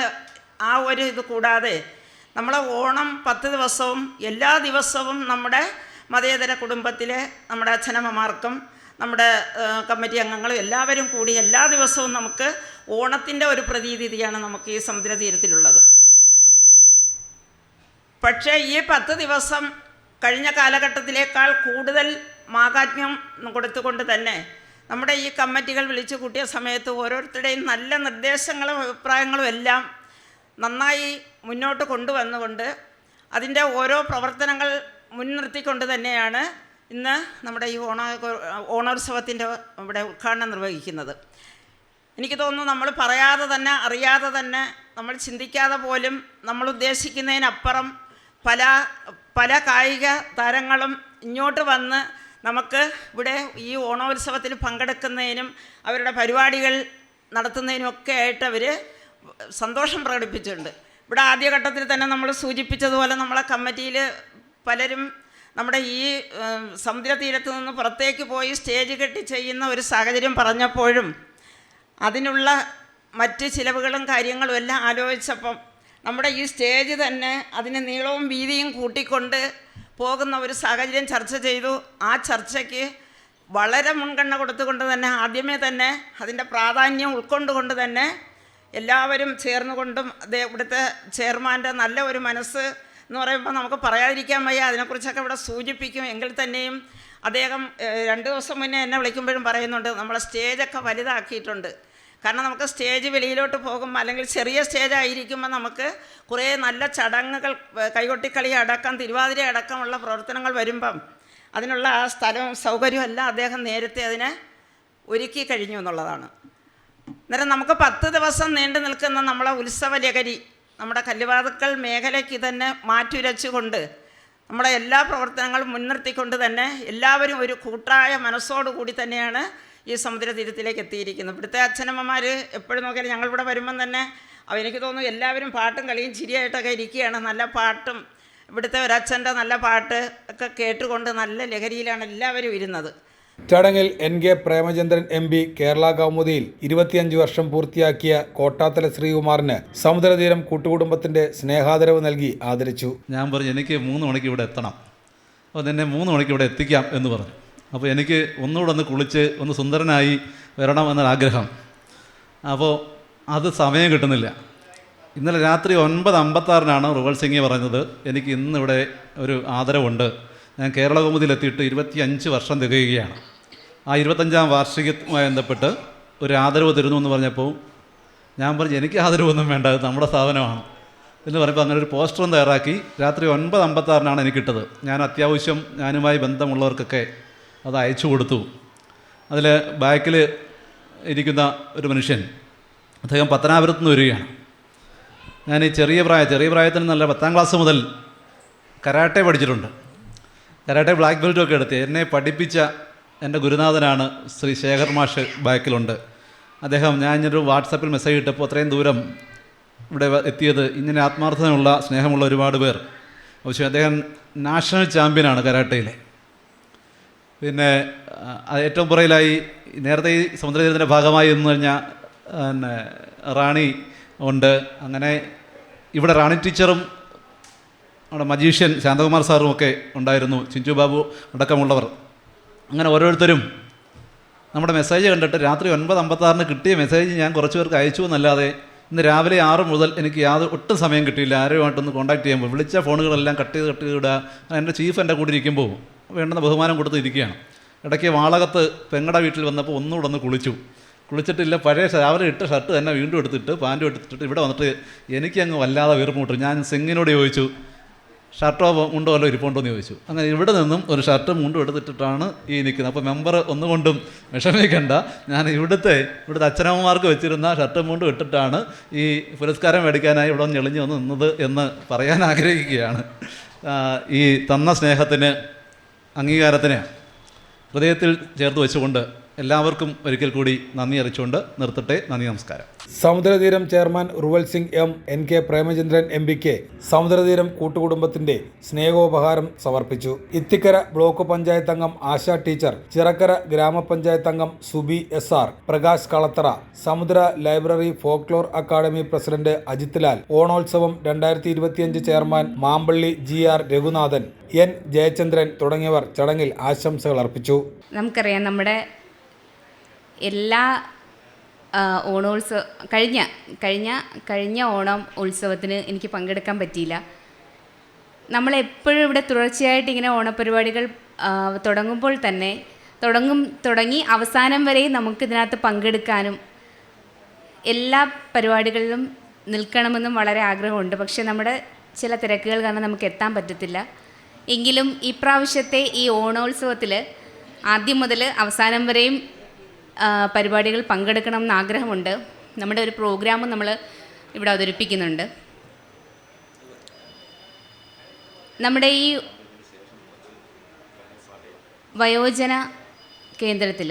ആ ഒരു ഇത് കൂടാതെ നമ്മളെ ഓണം 10 ദിവസവും എല്ലാ ദിവസവും നമ്മുടെ മതേതര കുടുംബത്തിലെ നമ്മുടെ അച്ഛനമ്മമാർക്കും നമ്മുടെ കമ്മിറ്റി അംഗങ്ങളും എല്ലാവരും കൂടി എല്ലാ ദിവസവും നമുക്ക് ഓണത്തിൻ്റെ ഒരു പ്രതീതിയാണ് നമുക്ക് ഈ സമുദ്രതീരത്തിലുള്ളത്. പക്ഷേ ഈ 10 ദിവസം കഴിഞ്ഞ കാലഘട്ടത്തിലേക്കാൾ കൂടുതൽ മാഹാത്മ്യം കൊടുത്തുകൊണ്ട് തന്നെ നമ്മുടെ ഈ കമ്മിറ്റികൾ വിളിച്ചു കൂട്ടിയ സമയത്ത് ഓരോരുത്തരുടെയും നല്ല നിർദ്ദേശങ്ങളും അഭിപ്രായങ്ങളും എല്ലാം നന്നായി മുന്നോട്ട് കൊണ്ടുവന്നുകൊണ്ട് അതിൻ്റെ ഓരോ പ്രവർത്തനങ്ങൾ മുൻനിർത്തിക്കൊണ്ട് തന്നെയാണ് ഇന്ന് നമ്മുടെ ഈ ഓണോത്സവത്തിൻ്റെ ഇവിടെ ഉദ്ഘാടനം നിർവഹിക്കുന്നത്. എനിക്ക് തോന്നുന്നു നമ്മൾ പറയാതെ തന്നെ അറിയാതെ തന്നെ നമ്മൾ ചിന്തിക്കാതെ പോലും നമ്മൾ ഉദ്ദേശിക്കുന്നതിനപ്പുറം പല കായിക താരങ്ങളും ഇങ്ങോട്ട് വന്ന് നമുക്ക് ഇവിടെ ഈ ഓണോത്സവത്തിൽ പങ്കെടുക്കുന്നതിനും അവരുടെ പരിപാടികൾ നടത്തുന്നതിനുമൊക്കെ ആയിട്ട് അവർ സന്തോഷം പ്രകടിപ്പിച്ചിട്ടുണ്ട്. ഇവിടെ ആദ്യഘട്ടത്തിൽ തന്നെ നമ്മൾ സൂചിപ്പിച്ചതുപോലെ നമ്മളെ കമ്മിറ്റിയിൽ പലരും നമ്മുടെ ഈ സമുദ്രതീരത്ത് നിന്ന് പുറത്തേക്ക് പോയി സ്റ്റേജ് കെട്ടി ചെയ്യുന്ന ഒരു സാഹചര്യം പറഞ്ഞപ്പോഴും അതിനുള്ള മറ്റ് ചിലവുകളും കാര്യങ്ങളും എല്ലാം ആലോചിച്ചപ്പം നമ്മുടെ ഈ സ്റ്റേജ് തന്നെ അതിന് നീളവും വീതിയും കൂട്ടിക്കൊണ്ട് പോകുന്ന ഒരു സാഹചര്യം ചർച്ച ചെയ്തു. ആ ചർച്ചയ്ക്ക് വളരെ മുൻഗണന കൊടുത്തുകൊണ്ട് തന്നെ ആദ്യമേ തന്നെ അതിൻ്റെ പ്രാധാന്യം ഉൾക്കൊണ്ടുകൊണ്ട് തന്നെ എല്ലാവരും ചേർന്നുകൊണ്ടും ഇവിടുത്തെ ചെയർമാൻ്റെ നല്ല ഒരു മനസ്സ് എന്ന് പറയുമ്പോൾ നമുക്ക് പറയാതിരിക്കാൻ വയ്യ. അതിനെക്കുറിച്ചൊക്കെ ഇവിടെ സൂചിപ്പിക്കും. എങ്കിൽ തന്നെയും അദ്ദേഹം 2 ദിവസം മുന്നേ എന്നെ വിളിക്കുമ്പോഴും പറയുന്നുണ്ട് നമ്മളെ സ്റ്റേജൊക്കെ വലുതാക്കിയിട്ടുണ്ട്. കാരണം നമുക്ക് സ്റ്റേജ് വെളിയിലോട്ട് പോകുമ്പോൾ അല്ലെങ്കിൽ ചെറിയ സ്റ്റേജ് ആയിരിക്കുമ്പോൾ നമുക്ക് കുറേ നല്ല ചടങ്ങുകൾ, കൈകൊട്ടിക്കളി അടക്കം തിരുവാതിര അടക്കമുള്ള പ്രവർത്തനങ്ങൾ വരുമ്പം അതിനുള്ള ആ സ്ഥലവും സൗകര്യവും എല്ലാം അദ്ദേഹം നേരത്തെ അതിനെ ഒരുക്കി കഴിഞ്ഞു എന്നുള്ളതാണ്. അന്നേരം നമുക്ക് 10 ദിവസം നീണ്ടു നിൽക്കുന്ന നമ്മളെ ഉത്സവ ലഹരി നമ്മുടെ കല്ലുവാതുക്കൽ മേഖലയ്ക്ക് തന്നെ മാറ്റുരച്ചുകൊണ്ട് നമ്മുടെ എല്ലാ പ്രവർത്തനങ്ങളും മുൻനിർത്തിക്കൊണ്ട് തന്നെ എല്ലാവരും ഒരു കൂട്ടായ മനസ്സോടുകൂടി തന്നെയാണ് ഈ സമുദ്രതീരത്തിലേക്ക് എത്തിയിരിക്കുന്നത്. ഇവിടുത്തെ അച്ഛനമ്മമാർ എപ്പോഴും നോക്കിയാൽ ഞങ്ങളിവിടെ വരുമ്പം തന്നെ എനിക്ക് തോന്നുന്നു എല്ലാവരും പാട്ടും കളിയും ചിരിയായിട്ടൊക്കെ ഇരിക്കുകയാണ്. നല്ല പാട്ടും ഇവിടുത്തെ ഒരച്ഛൻ്റെ നല്ല പാട്ട് ഒക്കെ കേട്ടുകൊണ്ട് നല്ല ലഹരിയിലാണ് എല്ലാവരും ഇരുന്നത്. ചടങ്ങിൽ NK പ്രേമചന്ദ്രൻ MP കേരള കൗമുദിയിൽ 25 വർഷം പൂർത്തിയാക്കിയ കോട്ടാത്തല ശ്രീകുമാറിന് സമുദ്രതീരം കൂട്ടുകുടുംബത്തിന്റെ സ്നേഹാദരവ് നൽകി ആദരിച്ചു. ഞാൻ പറഞ്ഞു എനിക്ക് 3 മണിക്ക് ഇവിടെ എത്തണം, അപ്പോൾ എന്നെ 3 മണിക്ക് ഇവിടെ എത്തിക്കാം എന്ന് പറഞ്ഞു. അപ്പോൾ എനിക്ക് ഒന്നുകൂടെ ഒന്ന് കുളിച്ച് ഒന്ന് സുന്ദരനായി വരണം എന്നൊരാഗ്രഹം. അപ്പോൾ അത് സമയം കിട്ടുന്നില്ല. ഇന്നലെ രാത്രി 9:56 റുവൽ സിംഗ് പറഞ്ഞത് എനിക്ക് ഇന്നിവിടെ ഒരു ആദരവുണ്ട്. ഞാൻ കേരള കൗമുദിയിലെത്തിയിട്ട് 25 വർഷം തികയുകയാണ്. ആ 25ാം വാർഷികവുമായി ബന്ധപ്പെട്ട് ഒരു ആദരവ് തരുന്നു എന്ന് പറഞ്ഞപ്പോൾ ഞാൻ പറഞ്ഞു എനിക്ക് ആദരവൊന്നും വേണ്ട, അത് നമ്മുടെ സ്ഥാപനമാണ് എന്ന് പറയുമ്പോൾ അങ്ങനെ ഒരു പോസ്റ്ററും തയ്യാറാക്കി രാത്രി 9:56 എനിക്കിട്ടത്. ഞാൻ അത്യാവശ്യം ഞാനുമായി ബന്ധമുള്ളവർക്കൊക്കെ അത് അയച്ചു കൊടുത്തു. അതിൽ ബാക്കിൽ ഇരിക്കുന്ന ഒരു മനുഷ്യൻ, അദ്ദേഹം പത്തനാപുരത്ത് നിന്ന് വരികയാണ്. ഞാൻ ഈ ചെറിയ പ്രായത്തിൽ നല്ല 10ാം ക്ലാസ് മുതൽ കരാട്ടെ പഠിച്ചിട്ടുണ്ട്. കരാട്ടെ ബ്ലാക്ക് ബെൽറ്റൊക്കെ എടുത്ത് എന്നെ പഠിപ്പിച്ച എൻ്റെ ഗുരുനാഥനാണ് ശ്രീ ശേഖർ മാഷ് ബാക്കിലുണ്ട്. അദ്ദേഹം ഞാനൊരു വാട്സാപ്പിൽ മെസ്സേജ് ഇട്ടപ്പോൾ അത്രയും ദൂരം ഇവിടെ എത്തിയത് ഇങ്ങനെ ആത്മാർത്ഥതയുള്ള സ്നേഹമുള്ള ഒരുപാട് പേർ. പക്ഷേ അദ്ദേഹം നാഷണൽ ചാമ്പ്യനാണ് കരാട്ടയിലെ. പിന്നെ ഏറ്റവും പുറയിലായി നേരത്തെ ഈ സമുദ്രതീരത്തിൻ്റെ ഭാഗമായി എന്ന് പറഞ്ഞാൽ പിന്നെ റാണി ഉണ്ട്. അങ്ങനെ ഇവിടെ റാണി ടീച്ചറും നമ്മുടെ മജീഷ്യൻ ശാന്തകുമാർ സാറും ഒക്കെ ഉണ്ടായിരുന്നു, ചിഞ്ചു ബാബു അടക്കമുള്ളവർ. അങ്ങനെ ഓരോരുത്തരും നമ്മുടെ മെസ്സേജ് കണ്ടിട്ട് രാത്രി 9:56 കിട്ടിയ മെസ്സേജ് ഞാൻ കുറച്ച് പേർക്ക് അയച്ചു എന്നല്ലാതെ ഇന്ന് രാവിലെ 6 മുതൽ എനിക്ക് ഒട്ടും സമയം കിട്ടിയില്ല ആരുമായിട്ടൊന്ന് കോൺടാക്ട് ചെയ്യുമ്പോൾ. വിളിച്ച ഫോണുകളെല്ലാം കട്ട് ചെയ്ത് ഇടുക. എൻ്റെ ചീഫ് എൻ്റെ കൂടെ ഇരിക്കുമ്പോൾ വേണ്ടുന്ന ബഹുമാനം കൊടുത്ത് ഇരിക്കുകയാണ്. ഇടയ്ക്ക് വാളകത്ത് പെങ്ങടെ വീട്ടിൽ വന്നപ്പോൾ ഒന്നുകൂടെ ഒന്ന് കുളിച്ചിട്ടില്ല, പഴയ രാവിലെ ഇട്ട ഷർട്ട് തന്നെ വീണ്ടും എടുത്തിട്ട് പാൻറ്റും എടുത്തിട്ട് ഇവിടെ വന്നിട്ട് എനിക്കങ്ങ് വല്ലാതെ വീർമുട്ടു. ഞാൻ സിംഗിനോട് ചോദിച്ചു ഷർട്ടോ മുണ്ടോ വല്ലോ ഇരിപ്പുണ്ടോ എന്ന് ചോദിച്ചു. അങ്ങനെ ഇവിടെ നിന്നും ഒരു ഷർട്ടും മുണ്ടും എടുത്തിട്ടാണ് ഈ നിൽക്കുന്നത്. അപ്പോൾ മെമ്പർ ഒന്നുകൊണ്ടും വിഷമിക്കണ്ട, ഞാൻ ഇവിടുത്തെ അച്ഛനമ്മമാർക്ക് വെച്ചിരുന്ന ഷർട്ടും മുണ്ടും ഇട്ടിട്ടാണ് ഈ പുരസ്കാരം മേടിക്കാനായി ഇവിടെ ഞെളിഞ്ഞ് വന്ന് നിന്നത് എന്ന് പറയാൻ ആഗ്രഹിക്കുകയാണ്. ഈ തന്ന സ്നേഹത്തിന് അംഗീകാരത്തിന് ഹൃദയത്തിൽ ചേർത്ത് വെച്ചുകൊണ്ട് എല്ലാവർക്കും ഒരിക്കൽ കൂടി നന്ദി അറിയിച്ചുകൊണ്ട് നിർത്തട്ടെ. നന്ദി, നമസ്കാരം. സമുദ്രതീരം chairman Ruval Singh M, NK Premachandran MP സമുദ്രതീരം കൂട്ടുകുടുംബത്തിന്റെ സ്നേഹോപഹാരം സമർപ്പിച്ചു. ഇത്തിക്കര ബ്ലോക്ക് പഞ്ചായത്ത് അംഗം ആശ ടീച്ചർ, ചിറക്കര ഗ്രാമപഞ്ചായത്ത് അംഗം Subi SR, Prakash Kalathara, Samudra library folklore academy president Ajith Lal, ഓണോത്സവം 2025 chairman Mampally GR Raghunathan, N Jayachandran തുടങ്ങിയവർ ചടങ്ങിൽ ആശംസകൾ അർപ്പിച്ചു. നമുക്കറിയാം നമ്മുടെ എല്ലാ കഴിഞ്ഞ ഓണം ഉത്സവത്തിന് എനിക്ക് പങ്കെടുക്കാൻ പറ്റിയില്ല. നമ്മളെപ്പോഴും ഇവിടെ തുടർച്ചയായിട്ട് ഇങ്ങനെ ഓണപരിപാടികൾ തുടങ്ങുമ്പോൾ തന്നെ തുടങ്ങി അവസാനം വരെ നമുക്കിതിനകത്ത് പങ്കെടുക്കാനും എല്ലാ പരിപാടികളിലും നിൽക്കണമെന്നും വളരെ ആഗ്രഹമുണ്ട്. പക്ഷേ നമ്മുടെ ചില തിരക്കുകൾ കാരണം നമുക്ക് എത്താൻ പറ്റത്തില്ല. എങ്കിലും ഇപ്രാവശ്യത്തെ ഈ ഓണോത്സവത്തിൽ ആദ്യം മുതൽ അവസാനം വരെയും പരിപാടികൾ പങ്കെടുക്കണം എന്ന് ആഗ്രഹമുണ്ട്. നമ്മുടെ ഒരു പ്രോഗ്രാമും നമ്മൾ ഇവിടെ അവതരിപ്പിക്കുന്നുണ്ട്. നമ്മുടെ ഈ വയോജന കേന്ദ്രത്തിൽ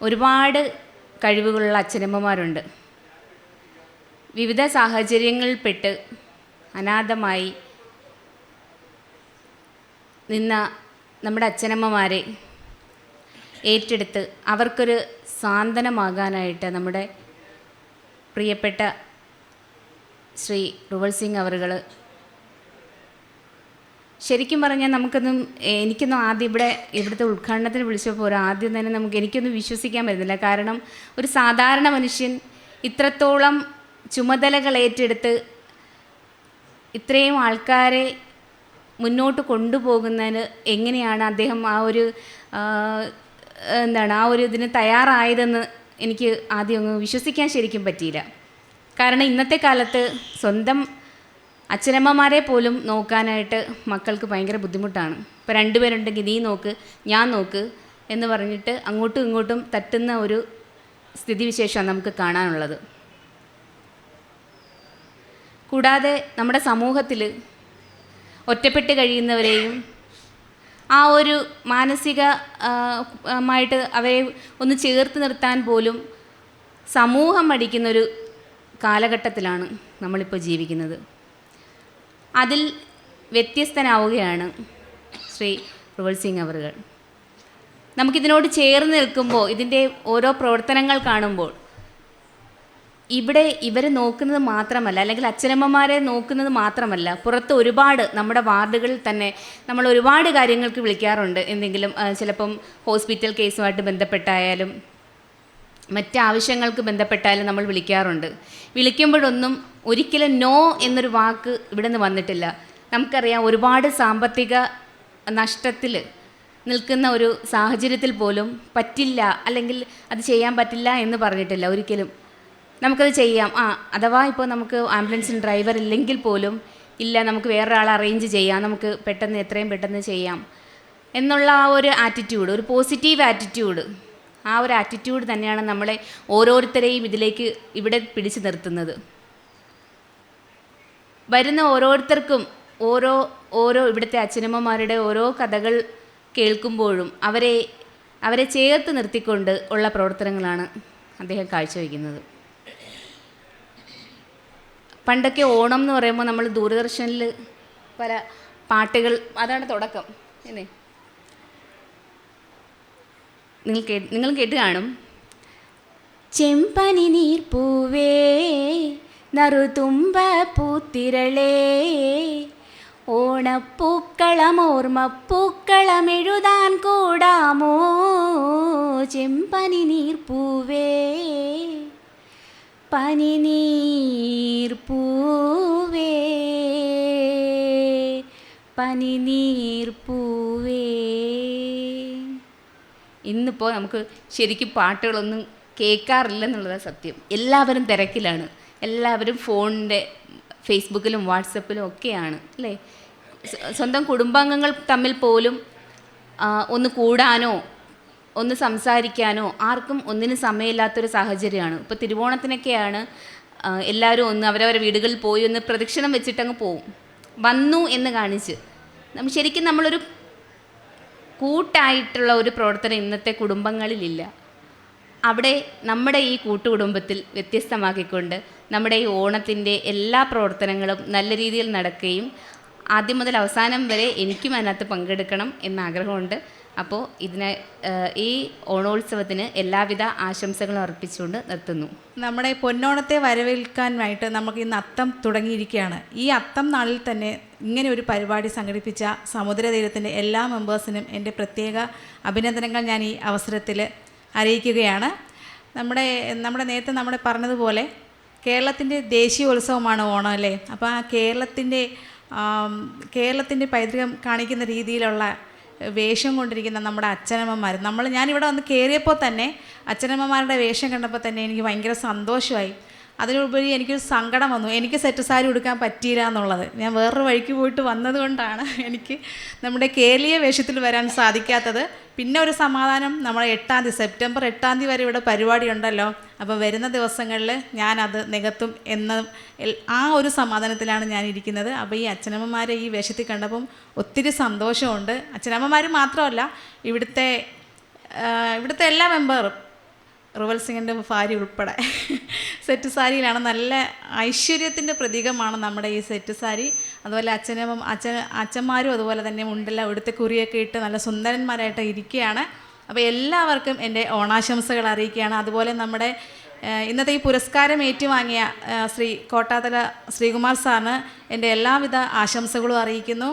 ഒരുപാട് കഴിവുകളുള്ള അച്ഛനമ്മമാരുണ്ട്. വിവിധ സാഹചര്യങ്ങളിൽപ്പെട്ട് അനാഥമായി നിന്ന നമ്മുടെ അച്ഛനമ്മമാരെ ഏറ്റെടുത്ത് അവർക്കൊരു സാന്ത്വനമാകാനായിട്ട് നമ്മുടെ പ്രിയപ്പെട്ട ശ്രീ റുവൽ സിംഗ് അവറുകൾ, ശരിക്കും പറഞ്ഞാൽ എനിക്കൊന്നും ആദ്യം ഇവിടുത്തെ ഉദ്ഘാടനത്തിന് വിളിച്ചപ്പോൾ ആദ്യം തന്നെ എനിക്കൊന്നും വിശ്വസിക്കാൻ പറ്റുന്നില്ല. കാരണം ഒരു സാധാരണ മനുഷ്യൻ ഇത്രത്തോളം ചുമതലകൾ ഏറ്റെടുത്ത് ഇത്രയും ആൾക്കാരെ മുന്നോട്ട് കൊണ്ടുപോകുന്നതിന് എങ്ങനെയാണ് അദ്ദേഹം ആ ഒരു ഇതിന് തയ്യാറായതെന്ന് എനിക്ക് ആദ്യം അങ്ങ് വിശ്വസിക്കാൻ ശരിക്കും പറ്റിയില്ല. കാരണം ഇന്നത്തെ കാലത്ത് സ്വന്തം അച്ഛനമ്മമാരെ പോലും നോക്കാനായിട്ട് മക്കൾക്ക് ഭയങ്കര ബുദ്ധിമുട്ടാണ്. ഇപ്പോൾ 2 പേരുണ്ടെങ്കിൽ നീ നോക്ക് ഞാൻ നോക്ക് എന്ന് പറഞ്ഞിട്ട് അങ്ങോട്ടും ഇങ്ങോട്ടും തട്ടുന്ന ഒരു സ്ഥിതിവിശേഷമാണ് നമുക്ക് കാണാനുള്ളത്. കൂടാതെ നമ്മുടെ സമൂഹത്തിൽ ഒറ്റപ്പെട്ട് കഴിയുന്നവരെയും ആ ഒരു മാനസികമായിട്ട് അവരെ ഒന്ന് ചേർത്ത് നിർത്താൻ പോലും സമൂഹം മടിക്കുന്നൊരു കാലഘട്ടത്തിലാണ് നമ്മളിപ്പോൾ ജീവിക്കുന്നത്. അതിൽ വ്യത്യസ്തനാവുകയാണ് ശ്രീ റുവൽ സിംഗ് അവറുകൾ. നമുക്കിതിനോട് ചേർന്ന് നിൽക്കുമ്പോൾ, ഇതിൻ്റെ ഓരോ പ്രവർത്തനങ്ങൾ കാണുമ്പോൾ ഇവിടെ ഇവർ നോക്കുന്നത് മാത്രമല്ല, അല്ലെങ്കിൽ അച്ഛനമ്മമാരെ നോക്കുന്നത് മാത്രമല്ല, പുറത്ത് ഒരുപാട് നമ്മുടെ വാർഡുകളിൽ തന്നെ നമ്മൾ ഒരുപാട് കാര്യങ്ങൾക്ക് വിളിക്കാറുണ്ട്. എന്തെങ്കിലും ചിലപ്പം ഹോസ്പിറ്റൽ കേസുമായിട്ട് ബന്ധപ്പെട്ടായാലും മറ്റാവശ്യങ്ങൾക്ക് ബന്ധപ്പെട്ടാലും നമ്മൾ വിളിക്കാറുണ്ട്. വിളിക്കുമ്പോഴൊന്നും ഒരിക്കലും നോ എന്നൊരു വാക്ക് ഇവിടെ നിന്ന് വന്നിട്ടില്ല. നമുക്കറിയാം, ഒരുപാട് സാമ്പത്തിക നഷ്ടത്തിൽ നിൽക്കുന്ന ഒരു സാഹചര്യത്തിൽ പോലും പറ്റില്ല, അല്ലെങ്കിൽ അത് ചെയ്യാൻ പറ്റില്ല എന്ന് പറഞ്ഞിട്ടില്ല ഒരിക്കലും. നമുക്കത് ചെയ്യാം, അഥവാ ഇപ്പോൾ നമുക്ക് ആംബുലൻസിന് ഡ്രൈവർ ഇല്ലെങ്കിൽ പോലും ഇല്ല, നമുക്ക് വേറൊരാളെ അറേഞ്ച് ചെയ്യാം, നമുക്ക് എത്രയും പെട്ടെന്ന് ചെയ്യാം എന്നുള്ള ആ ഒരു ആറ്റിറ്റ്യൂഡ്, ഒരു പോസിറ്റീവ് ആറ്റിറ്റ്യൂഡ്, ആ ഒരു ആറ്റിറ്റ്യൂഡ് തന്നെയാണ് നമ്മളെ ഓരോരുത്തരെയും ഇവിടെ പിടിച്ചു നിർത്തുന്നത്. വരുന്ന ഓരോരുത്തർക്കും ഓരോ ഇവിടുത്തെ അച്ഛനമ്മമാരുടെ ഓരോ കഥകൾ കേൾക്കുമ്പോഴും അവരെ ചേർത്ത് നിർത്തിക്കൊണ്ട് ഉള്ള പ്രവർത്തനങ്ങളാണ് അദ്ദേഹം കാഴ്ചവെക്കുന്നത്. പണ്ടൊക്കെ ഓണം എന്ന് പറയുമ്പോൾ നമ്മൾ ദൂരദർശനിൽ പല പാട്ടുകൾ, അതാണ് തുടക്കം അല്ലേ, നിങ്ങൾ കേട്ട് കാണും. ചെമ്പനി നീർപ്പൂവേ നറുതുമ്പ പൂത്തിരളേ ഓണപ്പൂക്കളമോർമ്മപ്പൂക്കളമെഴുതാൻ കൂടാമോ ചെമ്പനി നീർപ്പൂവേ പനിനീർപ്പൂവേ പനിനീർപ്പൂവേ. ഇന്നിപ്പോൾ നമുക്ക് ശരിക്കും പാട്ടുകളൊന്നും കേൾക്കാറില്ലെന്നുള്ളതാണ് സത്യം. എല്ലാവരും തിരക്കിലാണ്, എല്ലാവരും ഫോണിൻ്റെ ഫേസ്ബുക്കിലും വാട്സപ്പിലും ഒക്കെയാണ് അല്ലേ. സ്വന്തം കുടുംബാംഗങ്ങൾ തമ്മിൽ പോലും ഒന്ന് കൂടാനോ ഒന്ന് സംസാരിക്കാനോ ആർക്കും ഒന്നിനും സമയമില്ലാത്തൊരു സാഹചര്യമാണ്. ഇപ്പോൾ തിരുവോണത്തിനൊക്കെയാണ് എല്ലാവരും ഒന്ന് അവരവരുടെ വീടുകളിൽ പോയി ഒന്ന് പ്രദക്ഷിണം വെച്ചിട്ടങ്ങ് പോവും, വന്നു എന്ന് കാണിച്ച്. ശരിക്കും നമ്മളൊരു കൂട്ടായിട്ടുള്ള ഒരു പ്രവർത്തനം ഇന്നത്തെ കുടുംബങ്ങളിലില്ല. അവിടെ നമ്മുടെ ഈ കൂട്ടുകുടുംബത്തിൽ വ്യത്യസ്തമാക്കിക്കൊണ്ട് നമ്മുടെ ഈ ഓണത്തിൻ്റെ എല്ലാ പ്രവർത്തനങ്ങളും നല്ല രീതിയിൽ നടക്കുകയും ആദ്യം മുതൽ അവസാനം വരെ എനിക്കും അതിനകത്ത് പങ്കെടുക്കണം എന്ന ആഗ്രഹമുണ്ട്. അപ്പോൾ ഈ ഓണോത്സവത്തിന് എല്ലാവിധ ആശംസകളും അർപ്പിച്ചുകൊണ്ട് നിർത്തുന്നു. നമ്മുടെ പൊന്നോണത്തെ വരവേൽക്കാനായിട്ട് നമുക്ക് ഇന്ന് അത്തം തുടങ്ങിയിരിക്കുകയാണ്. ഈ അത്തം നാളിൽ തന്നെ ഇങ്ങനെ ഒരു പരിപാടി സംഘടിപ്പിച്ച സമുദ്രതീരത്തിൻ്റെ എല്ലാ മെമ്പേഴ്സിനും എൻ്റെ പ്രത്യേക അഭിനന്ദനങ്ങൾ ഞാൻ ഈ അവസരത്തിൽ അറിയിക്കുകയാണ്. നമ്മുടെ നേരത്തെ നമ്മൾ പറഞ്ഞതുപോലെ കേരളത്തിൻ്റെ ദേശീയോത്സവമാണ് ഓണം അല്ലേ. അപ്പോൾ ആ കേരളത്തിൻ്റെ പൈതൃകം കാണിക്കുന്ന രീതിയിലുള്ള വേഷം കൊണ്ടിരിക്കുന്ന നമ്മുടെ അച്ഛനമ്മമാർ, ഞാനിവിടെ വന്ന് കയറിയപ്പോൾ തന്നെ അച്ഛനമ്മമാരുടെ വേഷം കണ്ടപ്പോൾ തന്നെ എനിക്ക് ഭയങ്കര സന്തോഷമായി. അതിനുപരി എനിക്കൊരു സങ്കടം വന്നു, എനിക്ക് സെറ്റ് സാരി ഉടുക്കാൻ പറ്റിയില്ല എന്നുള്ളത്. ഞാൻ വേറൊരു വഴിക്ക് പോയിട്ട് വന്നതുകൊണ്ടാണ് എനിക്ക് നമ്മുടെ കേരളീയ വേഷത്തിൽ വരാൻ സാധിക്കാത്തത്. പിന്നെ ഒരു സമാധാനം, നമ്മൾ 8-ാം തീയതി സെപ്റ്റംബർ 8-ാം തീയതി വരെ ഇവിടെ പരിപാടി ഉണ്ടല്ലോ, അപ്പോൾ വരുന്ന ദിവസങ്ങളിൽ ഞാനത് നികത്തും എന്ന ആ ഒരു സമാധാനത്തിലാണ് ഞാൻ ഇരിക്കുന്നത്. അപ്പോൾ ഈ അച്ഛനമ്മമാരെ ഈ വേഷത്തിൽ കണ്ടപ്പം ഒത്തിരി സന്തോഷമുണ്ട്. അച്ഛനമ്മമാർ മാത്രമല്ല, ഇവിടുത്തെ എല്ലാ മെമ്പറും, റുവൽ സിംഗിൻ്റെ ഭാര്യ ഉൾപ്പെടെ സെറ്റ് സാരിയിലാണ്. നല്ല ഐശ്വര്യത്തിൻ്റെ പ്രതീകമാണ് നമ്മുടെ ഈ സെറ്റ് സാരി. അതുപോലെ അച്ഛന്മാരും അതുപോലെ തന്നെ മുണ്ടെല്ലാം ഇവിടുത്തെ കുറിയൊക്കെ ഇട്ട് നല്ല സുന്ദരന്മാരായിട്ട് ഇരിക്കുകയാണ്. അപ്പോൾ എല്ലാവർക്കും എൻ്റെ ഓണാശംസകൾ അറിയിക്കുകയാണ്. അതുപോലെ നമ്മുടെ ഇന്നത്തെ ഈ പുരസ്കാരം ഏറ്റുവാങ്ങിയ ശ്രീ കോട്ടാത്തല ശ്രീകുമാർ സാറിന് എൻ്റെ എല്ലാവിധ ആശംസകളും അറിയിക്കുന്നു.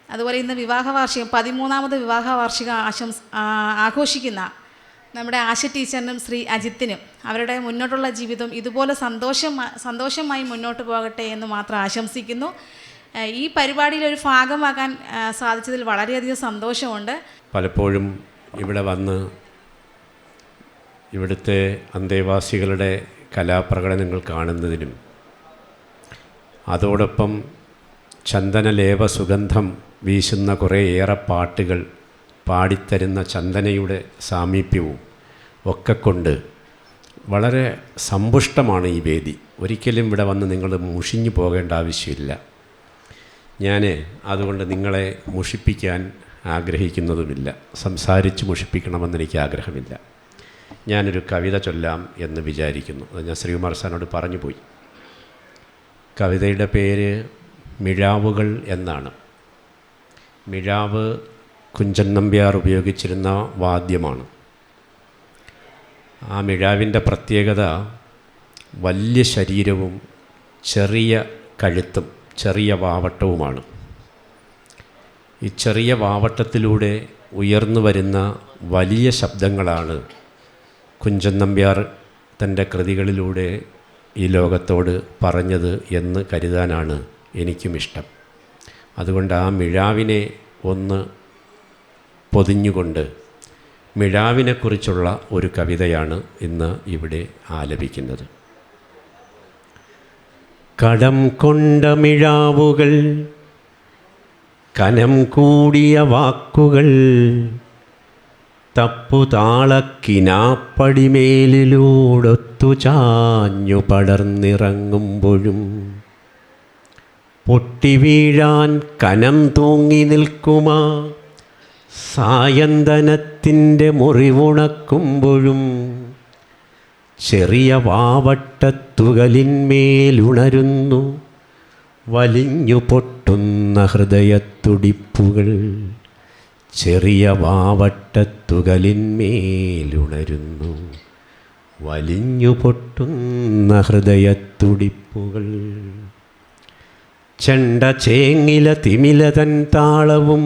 അതുപോലെ ഇന്ന് വിവാഹ വാർഷികം 13ാമത് വിവാഹ വാർഷിക ആഘോഷിക്കുന്ന നമ്മുടെ ആശ ടീച്ചറിനും ശ്രീ അജിത്തിനും അവരുടെ മുന്നോട്ടുള്ള ജീവിതം ഇതുപോലെ സന്തോഷമായി മുന്നോട്ട് പോകട്ടെ എന്ന് മാത്രം ആശംസിക്കുന്നു. ഈ പരിപാടിയിൽ ഒരു ഭാഗമാകാൻ സാധിച്ചതിൽ വളരെയധികം സന്തോഷമുണ്ട്. പലപ്പോഴും ഇവിടെ വന്ന് ഇവിടുത്തെ അന്തേവാസികളുടെ കലാപ്രകടനങ്ങൾ കാണുന്നതിനും അതോടൊപ്പം ചന്ദനലേപ സുഗന്ധം വീശുന്ന കുറേയേറെ പാട്ടുകൾ പാടിത്തരുന്ന ചന്ദനയുടെ സാമീപ്യവും ഒക്കെ കൊണ്ട് വളരെ സമ്പുഷ്ടമാണ് ഈ വേദി. ഒരിക്കലും ഇവിടെ വന്ന് നിങ്ങൾ മുഷിഞ്ഞു പോകേണ്ട ആവശ്യമില്ല. ഞാൻ അതുകൊണ്ട് നിങ്ങളെ മുഷിപ്പിക്കാൻ ആഗ്രഹിക്കുന്നതുമില്ല, സംസാരിച്ച് മുഷിപ്പിക്കണമെന്ന് എനിക്ക് ആഗ്രഹമില്ല. ഞാനൊരു കവിത ചൊല്ലാം എന്ന് വിചാരിക്കുന്നു. അത് ഞാൻ ശ്രീകുമാർ സാറിനോട് പറഞ്ഞു പോയി. കവിതയുടെ പേര് മിഴാവുകൾ എന്നാണ്. മിഴാവ് കുഞ്ചൻ നമ്പ്യാർ ഉപയോഗിച്ചിരുന്ന വാദ്യമാണ്. ആ മിഴാവിൻ്റെ പ്രത്യേകത വലിയ ശരീരവും ചെറിയ കഴുത്തും ചെറിയ വാവട്ടവുമാണ്. ഈ ചെറിയ വാവട്ടത്തിലൂടെ ഉയർന്നു വരുന്ന വലിയ ശബ്ദങ്ങളാണ് കുഞ്ചൻ നമ്പ്യാർ തൻ്റെ കൃതികളിലൂടെ ഈ ലോകത്തോട് പറഞ്ഞത് എന്ന് കരുതാനാണ് എനിക്കുമിഷ്ടം. അതുകൊണ്ട് ആ മിഴാവിനെ ഒന്ന് പൊതിഞ്ഞുകൊണ്ട് മിഴാവിനെക്കുറിച്ചുള്ള ഒരു കവിതയാണ് ഇന്ന് ഇവിടെ ആലപിക്കുന്നത്. കടം കൊണ്ട മിഴാവുകൾ, കനം കൂടിയ വാക്കുകൾ, തപ്പുതാളക്കിനാപ്പടിമേലിലൂടൊത്തു ചാഞ്ഞു പടർന്നിറങ്ങുമ്പോഴും പൊട്ടിവീഴാൻ കനം തൂങ്ങി നിൽക്കുമാ സായന്തനത്തിൻ്റെ മുറിവുണക്കുമ്പോഴും ചെറിയ വാവട്ടത്തുകലിന്മേലുണരുന്നു വലിഞ്ഞു പൊട്ടുന്ന ഹൃദയത്തുടിപ്പുകൾ. ചെറിയ വാവട്ടത്തുകലിന്മേലുണരുന്നു വലിഞ്ഞു പൊട്ടുന്ന ഹൃദയത്തുടിപ്പുകൾ. ചെണ്ട ചേങ്ങില തിമിലതൻ താളവും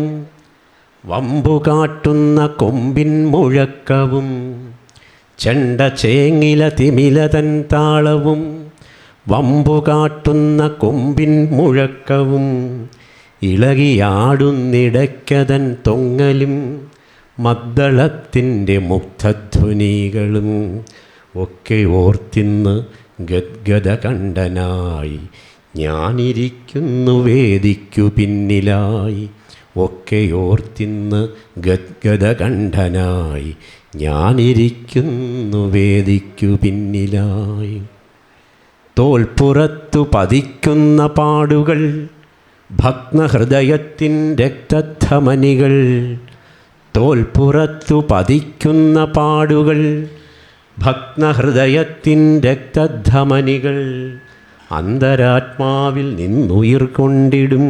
വമ്പുകാട്ടുന്ന കൊമ്പിൻ മുഴക്കവും. ചെണ്ട ചേങ്ങില തിമിലതൻ താളവും വമ്പുകാട്ടുന്ന കൊമ്പിൻ മുഴക്കവും. ഇളകിയാടുന്നിടയ്ക്കതൻ തൊങ്ങലും മദ്ദളത്തിൻ്റെ മുഗ്ധധ്വനികളും ഒക്കെ ഓർത്തിന്ന് ഗദ്ഗദകണ്ഠനായി ഞാനിരിക്കുന്നു വേദിക്കു പിന്നിലായി. ഒക്കെ ഓർത്തിന്ന് ഗദ്ഗദകണ്ഠനായി ഞാനിരിക്കുന്നു വേദിക്കു പിന്നിലായി. തോൽപ്പുറത്തു പതിക്കുന്ന പാടുകൾ, ഭഗ്നഹൃദയത്തിൻ രക്തധമനികൾ. തോൽപ്പുറത്തു പതിക്കുന്ന പാടുകൾ, ഭഗ്നഹൃദയത്തിൻ രക്തധമനികൾ. അന്തരാത്മാവിൽ നിന്നുയിർകൊണ്ടിടും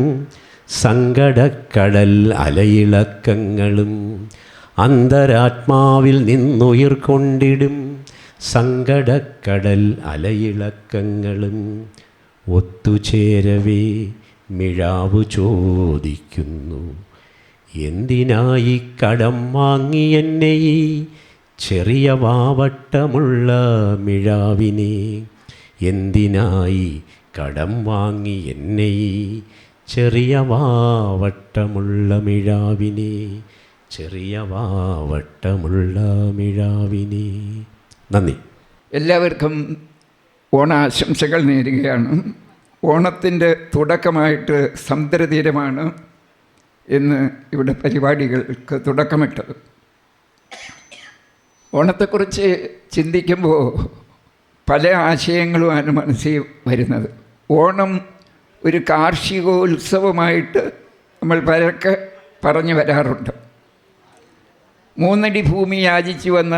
സങ്കടക്കടൽ അലയിളക്കങ്ങളും. അന്തരാത്മാവിൽ നിന്നുയിർകൊണ്ടിടും സങ്കടക്കടൽ അലയിളക്കങ്ങളും. ഒത്തുചേരവേ മിഴാവു ചോദിക്കുന്നു, എന്തിനായി കടം വാങ്ങി എന്നെ ഈ ചെറിയ വാവട്ടമുള്ള മിഴാവിനെ? എന്തിനായി കടം വാങ്ങി എന്നെ ഈ ചെറിയ വാവട്ടമുള്ള മിഴാവിനെ? ചെറിയ വാവട്ടമുള്ള മിഴാവിനെ. നന്ദി. എല്ലാവർക്കും ഓണാശംസകൾ നേരുകയാണ്. ഓണത്തിൻ്റെ തുടക്കമായിട്ട് സമുദ്രതീരമാണ് ഇന്ന് ഇവിടെ പരിപാടികൾക്ക് തുടക്കമിട്ടത്. ഓണത്തെക്കുറിച്ച് ചിന്തിക്കുമ്പോൾ പല ആശയങ്ങളുമാണ് മനസ്സിൽ വരുന്നത്. ഓണം ഒരു കാർഷികോത്സവമായിട്ട് നമ്മൾ പരക്കെ പറഞ്ഞു വരാറുണ്ട്. 3 അടി ഭൂമി യാചിച്ചു വന്ന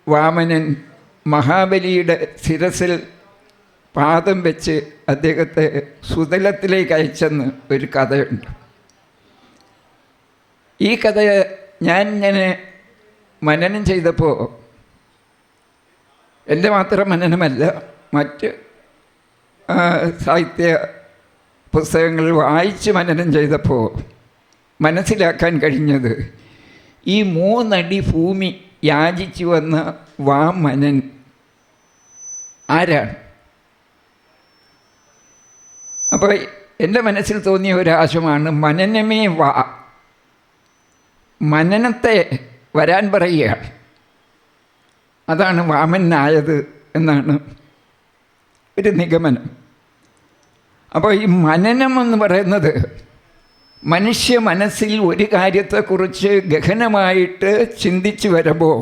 വാമനൻ മഹാബലിയുടെ ശിരസിൽ പാദം വെച്ച് അദ്ദേഹത്തെ സുതലത്തിലേക്ക് അയച്ചെന്ന് ഒരു കഥയുണ്ട്. ഈ കഥ ഞാൻ ഇങ്ങനെ മനനം ചെയ്തപ്പോൾ, എൻ്റെ മാത്രം മനനമല്ല, മറ്റ് സാഹിത്യ പുസ്തകങ്ങൾ വായിച്ച് മനനം ചെയ്തപ്പോൾ മനസ്സിലാക്കാൻ കഴിഞ്ഞത്, ഈ 3 അടി ഭൂമി യാചിച്ചു വന്ന വാമനൻ ആരാണ്? അപ്പോൾ എൻ്റെ മനസ്സിൽ തോന്നിയ ഒരാശയമാണ് മനനമേ വാ. മനനത്തെ വരാൻ പറയുകയാണ്. അതാണ് വാമനായത് എന്നാണ് ഒരു നിഗമനം. അപ്പോൾ ഈ മനനം എന്ന് പറയുന്നത് മനുഷ്യ മനസ്സിൽ ഒരു കാര്യത്തെക്കുറിച്ച് ഗഹനമായിട്ട് ചിന്തിച്ച് വരുമ്പോൾ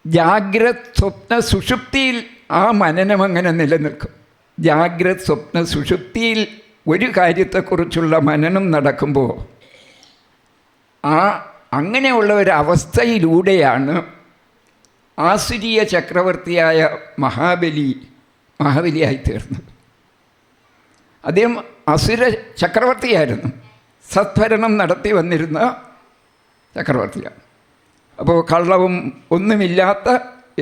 ജാഗ്രത് സ്വപ്ന സുഷുപ്തിയിൽ ആ മനനം അങ്ങനെ നിലനിൽക്കും. ജാഗ്രത് സ്വപ്ന സുഷുപ്തിയിൽ ഒരു കാര്യത്തെക്കുറിച്ചുള്ള മനനം നടക്കുമ്പോൾ അങ്ങനെയുള്ള ഒരവസ്ഥയിലൂടെയാണ് ആസുരീയ ചക്രവർത്തിയായ മഹാബലിയായിത്തീർന്നത്. അദ്ദേഹം അസുര ചക്രവർത്തിയായിരുന്നു, സത്ഭരണം നടത്തി വന്നിരുന്ന ചക്രവർത്തിയാണ്. അപ്പോൾ കള്ളവും ഒന്നുമില്ലാത്ത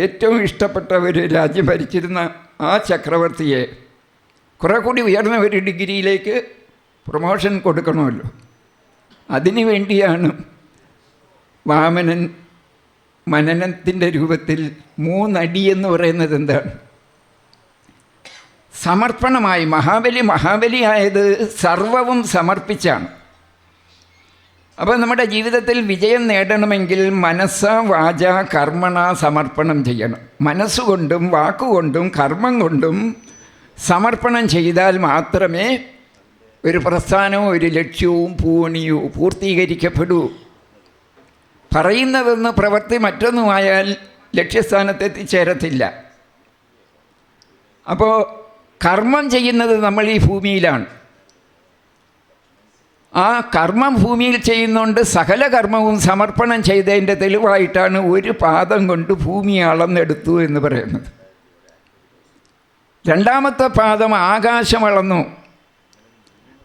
ഏറ്റവും ഇഷ്ടപ്പെട്ട ഒരു രാജ്യം ഭരിച്ചിരുന്ന ആ ചക്രവർത്തിയെ കുറേ കൂടി ഉയർന്ന ഒരു ഡിഗ്രിയിലേക്ക് പ്രൊമോഷൻ കൊടുക്കണമല്ലോ. അതിനു വേണ്ടിയാണ് വാമനൻ മനനത്തിൻ്റെ രൂപത്തിൽ 3 അടി എന്ന് പറയുന്നത് എന്താണ്? സമർപ്പണമായി. മഹാബലിയായത് സർവവും സമർപ്പിച്ചാണ്. അപ്പോൾ നമ്മുടെ ജീവിതത്തിൽ വിജയം നേടണമെങ്കിൽ മനസ്സ വാച കർമ്മണ സമർപ്പണം ചെയ്യണം. മനസ്സുകൊണ്ടും വാക്കുകൊണ്ടും കർമ്മം കൊണ്ടും സമർപ്പണം ചെയ്താൽ മാത്രമേ ഒരു പ്രസ്ഥാനവും ഒരു ലക്ഷ്യവും പൂർത്തീകരിക്കപ്പെടൂ. പറയുന്നതൊന്ന് പ്രവൃത്തി മറ്റൊന്നുമായാൽ ലക്ഷ്യസ്ഥാനത്തെത്തിച്ചേരത്തില്ല. അപ്പോൾ കർമ്മം ചെയ്യുന്നത് നമ്മൾ ഈ ഭൂമിയിലാണ്. ആ കർമ്മം ഭൂമിയിൽ ചെയ്യുന്നുണ്ട്. സകല കർമ്മവും സമർപ്പണം ചെയ്തതിൻ്റെ തെളിവായിട്ടാണ് ഒരു പാദം കൊണ്ട് ഭൂമി അളന്നെടുത്തു എന്ന് പറയുന്നത്. രണ്ടാമത്തെ പാദം ആകാശം അളന്നു.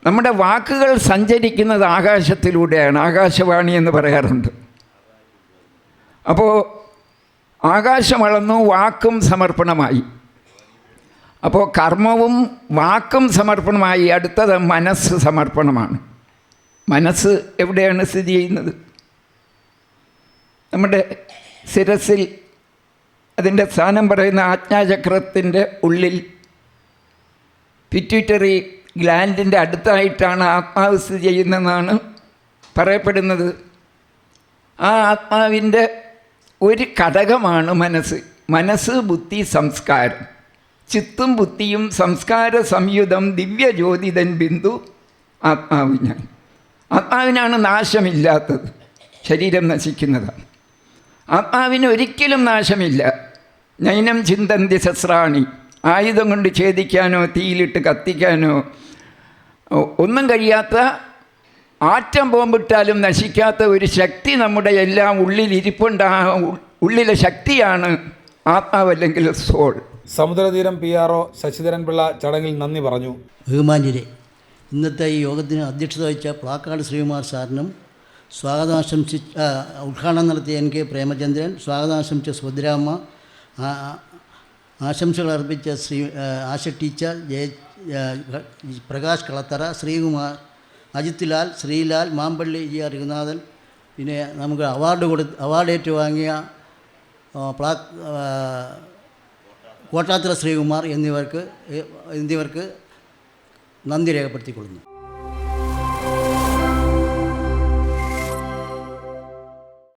നമ്മുടെ വാക്കുകൾ സഞ്ചരിക്കുന്നത് ആകാശത്തിലൂടെയാണ്. ആകാശവാണി എന്ന് പറയാറുണ്ട്. അപ്പോൾ ആകാശം അളന്നു, വാക്കും സമർപ്പണമായി. അപ്പോൾ കർമ്മവും വാക്കും സമർപ്പണമായി. അടുത്തത് മനസ്സ് സമർപ്പണമാണ്. മനസ്സ് എവിടെയാണ് സ്ഥിതി ചെയ്യുന്നത്? നമ്മുടെ ശിരസിൽ. അതിൻ്റെ സ്ഥാനം പറയുന്ന ആജ്ഞാചക്രത്തിൻ്റെ ഉള്ളിൽ പിറ്റ്യൂട്ടറി ഗ്ലാൻഡിൻ്റെ അടുത്തായിട്ടാണ് ആത്മാവ് സ്ഥിതി ചെയ്യുന്നതെന്നാണ് പറയപ്പെടുന്നത്. ആ ആത്മാവിൻ്റെ ഒരു ഘടകമാണ് മനസ്സ്. മനസ്സ്, ബുദ്ധി, സംസ്കാരം. ചിത്തും ബുദ്ധിയും സംസ്കാര സംയുതം ദിവ്യജ്യോതിതൻ ബിന്ദു ആത്മാവ് ഞാൻ. ആത്മാവിനാണ് നാശമില്ലാത്തത്. ശരീരം നശിക്കുന്നതാണ്. ആത്മാവിന് ഒരിക്കലും നാശമില്ല. നൈനം ചിന്തന്തി സസ്രാണി. ആയുധം കൊണ്ട് ഛേദിക്കാനോ തീയിലിട്ട് കത്തിക്കാനോ ഒന്നും കഴിയാത്ത, ആറ്റം ബോംബിട്ടാലും നശിക്കാത്ത ഒരു ശക്തി നമ്മുടെ എല്ലാം ഉള്ളിലിരിപ്പുണ്ട്. ആ ഉള്ളിലെ ശക്തിയാണ് ആത്മാവ്, അല്ലെങ്കിൽ സോൾ. സമുദ്രതീരം PRO ശശിധരൻ പിള്ള ചടങ്ങിൽ നന്ദി പറഞ്ഞു. ബഹുമാന്യരെ, ഇന്നത്തെ ഈ യോഗത്തിന് അധ്യക്ഷത വഹിച്ച പ്ലാക്കാട് ശ്രീകുമാർ സാറിനും ഉദ്ഘാടനം നടത്തിയ NK പ്രേമചന്ദ്രൻ, സ്വാഗതാശംസിച്ച സുഭദ്രാമ്മ, ആശംസകൾ അർപ്പിച്ച ആശ ടീച്ചർ, പ്രകാശ് കളത്തറ, ശ്രീകുമാർ, അജിത് ലാൽ, ശ്രീലാൽ, മാമ്പള്ളി, GR രഘുനാഥൻ, പിന്നെ നമുക്ക് അവാർഡ് ഏറ്റുവാങ്ങിയ കോട്ടാത്ര ശ്രീകുമാർ എന്നിവർക്ക് നന്ദി രേഖപ്പെടുത്തിക്കൊള്ളുന്നു.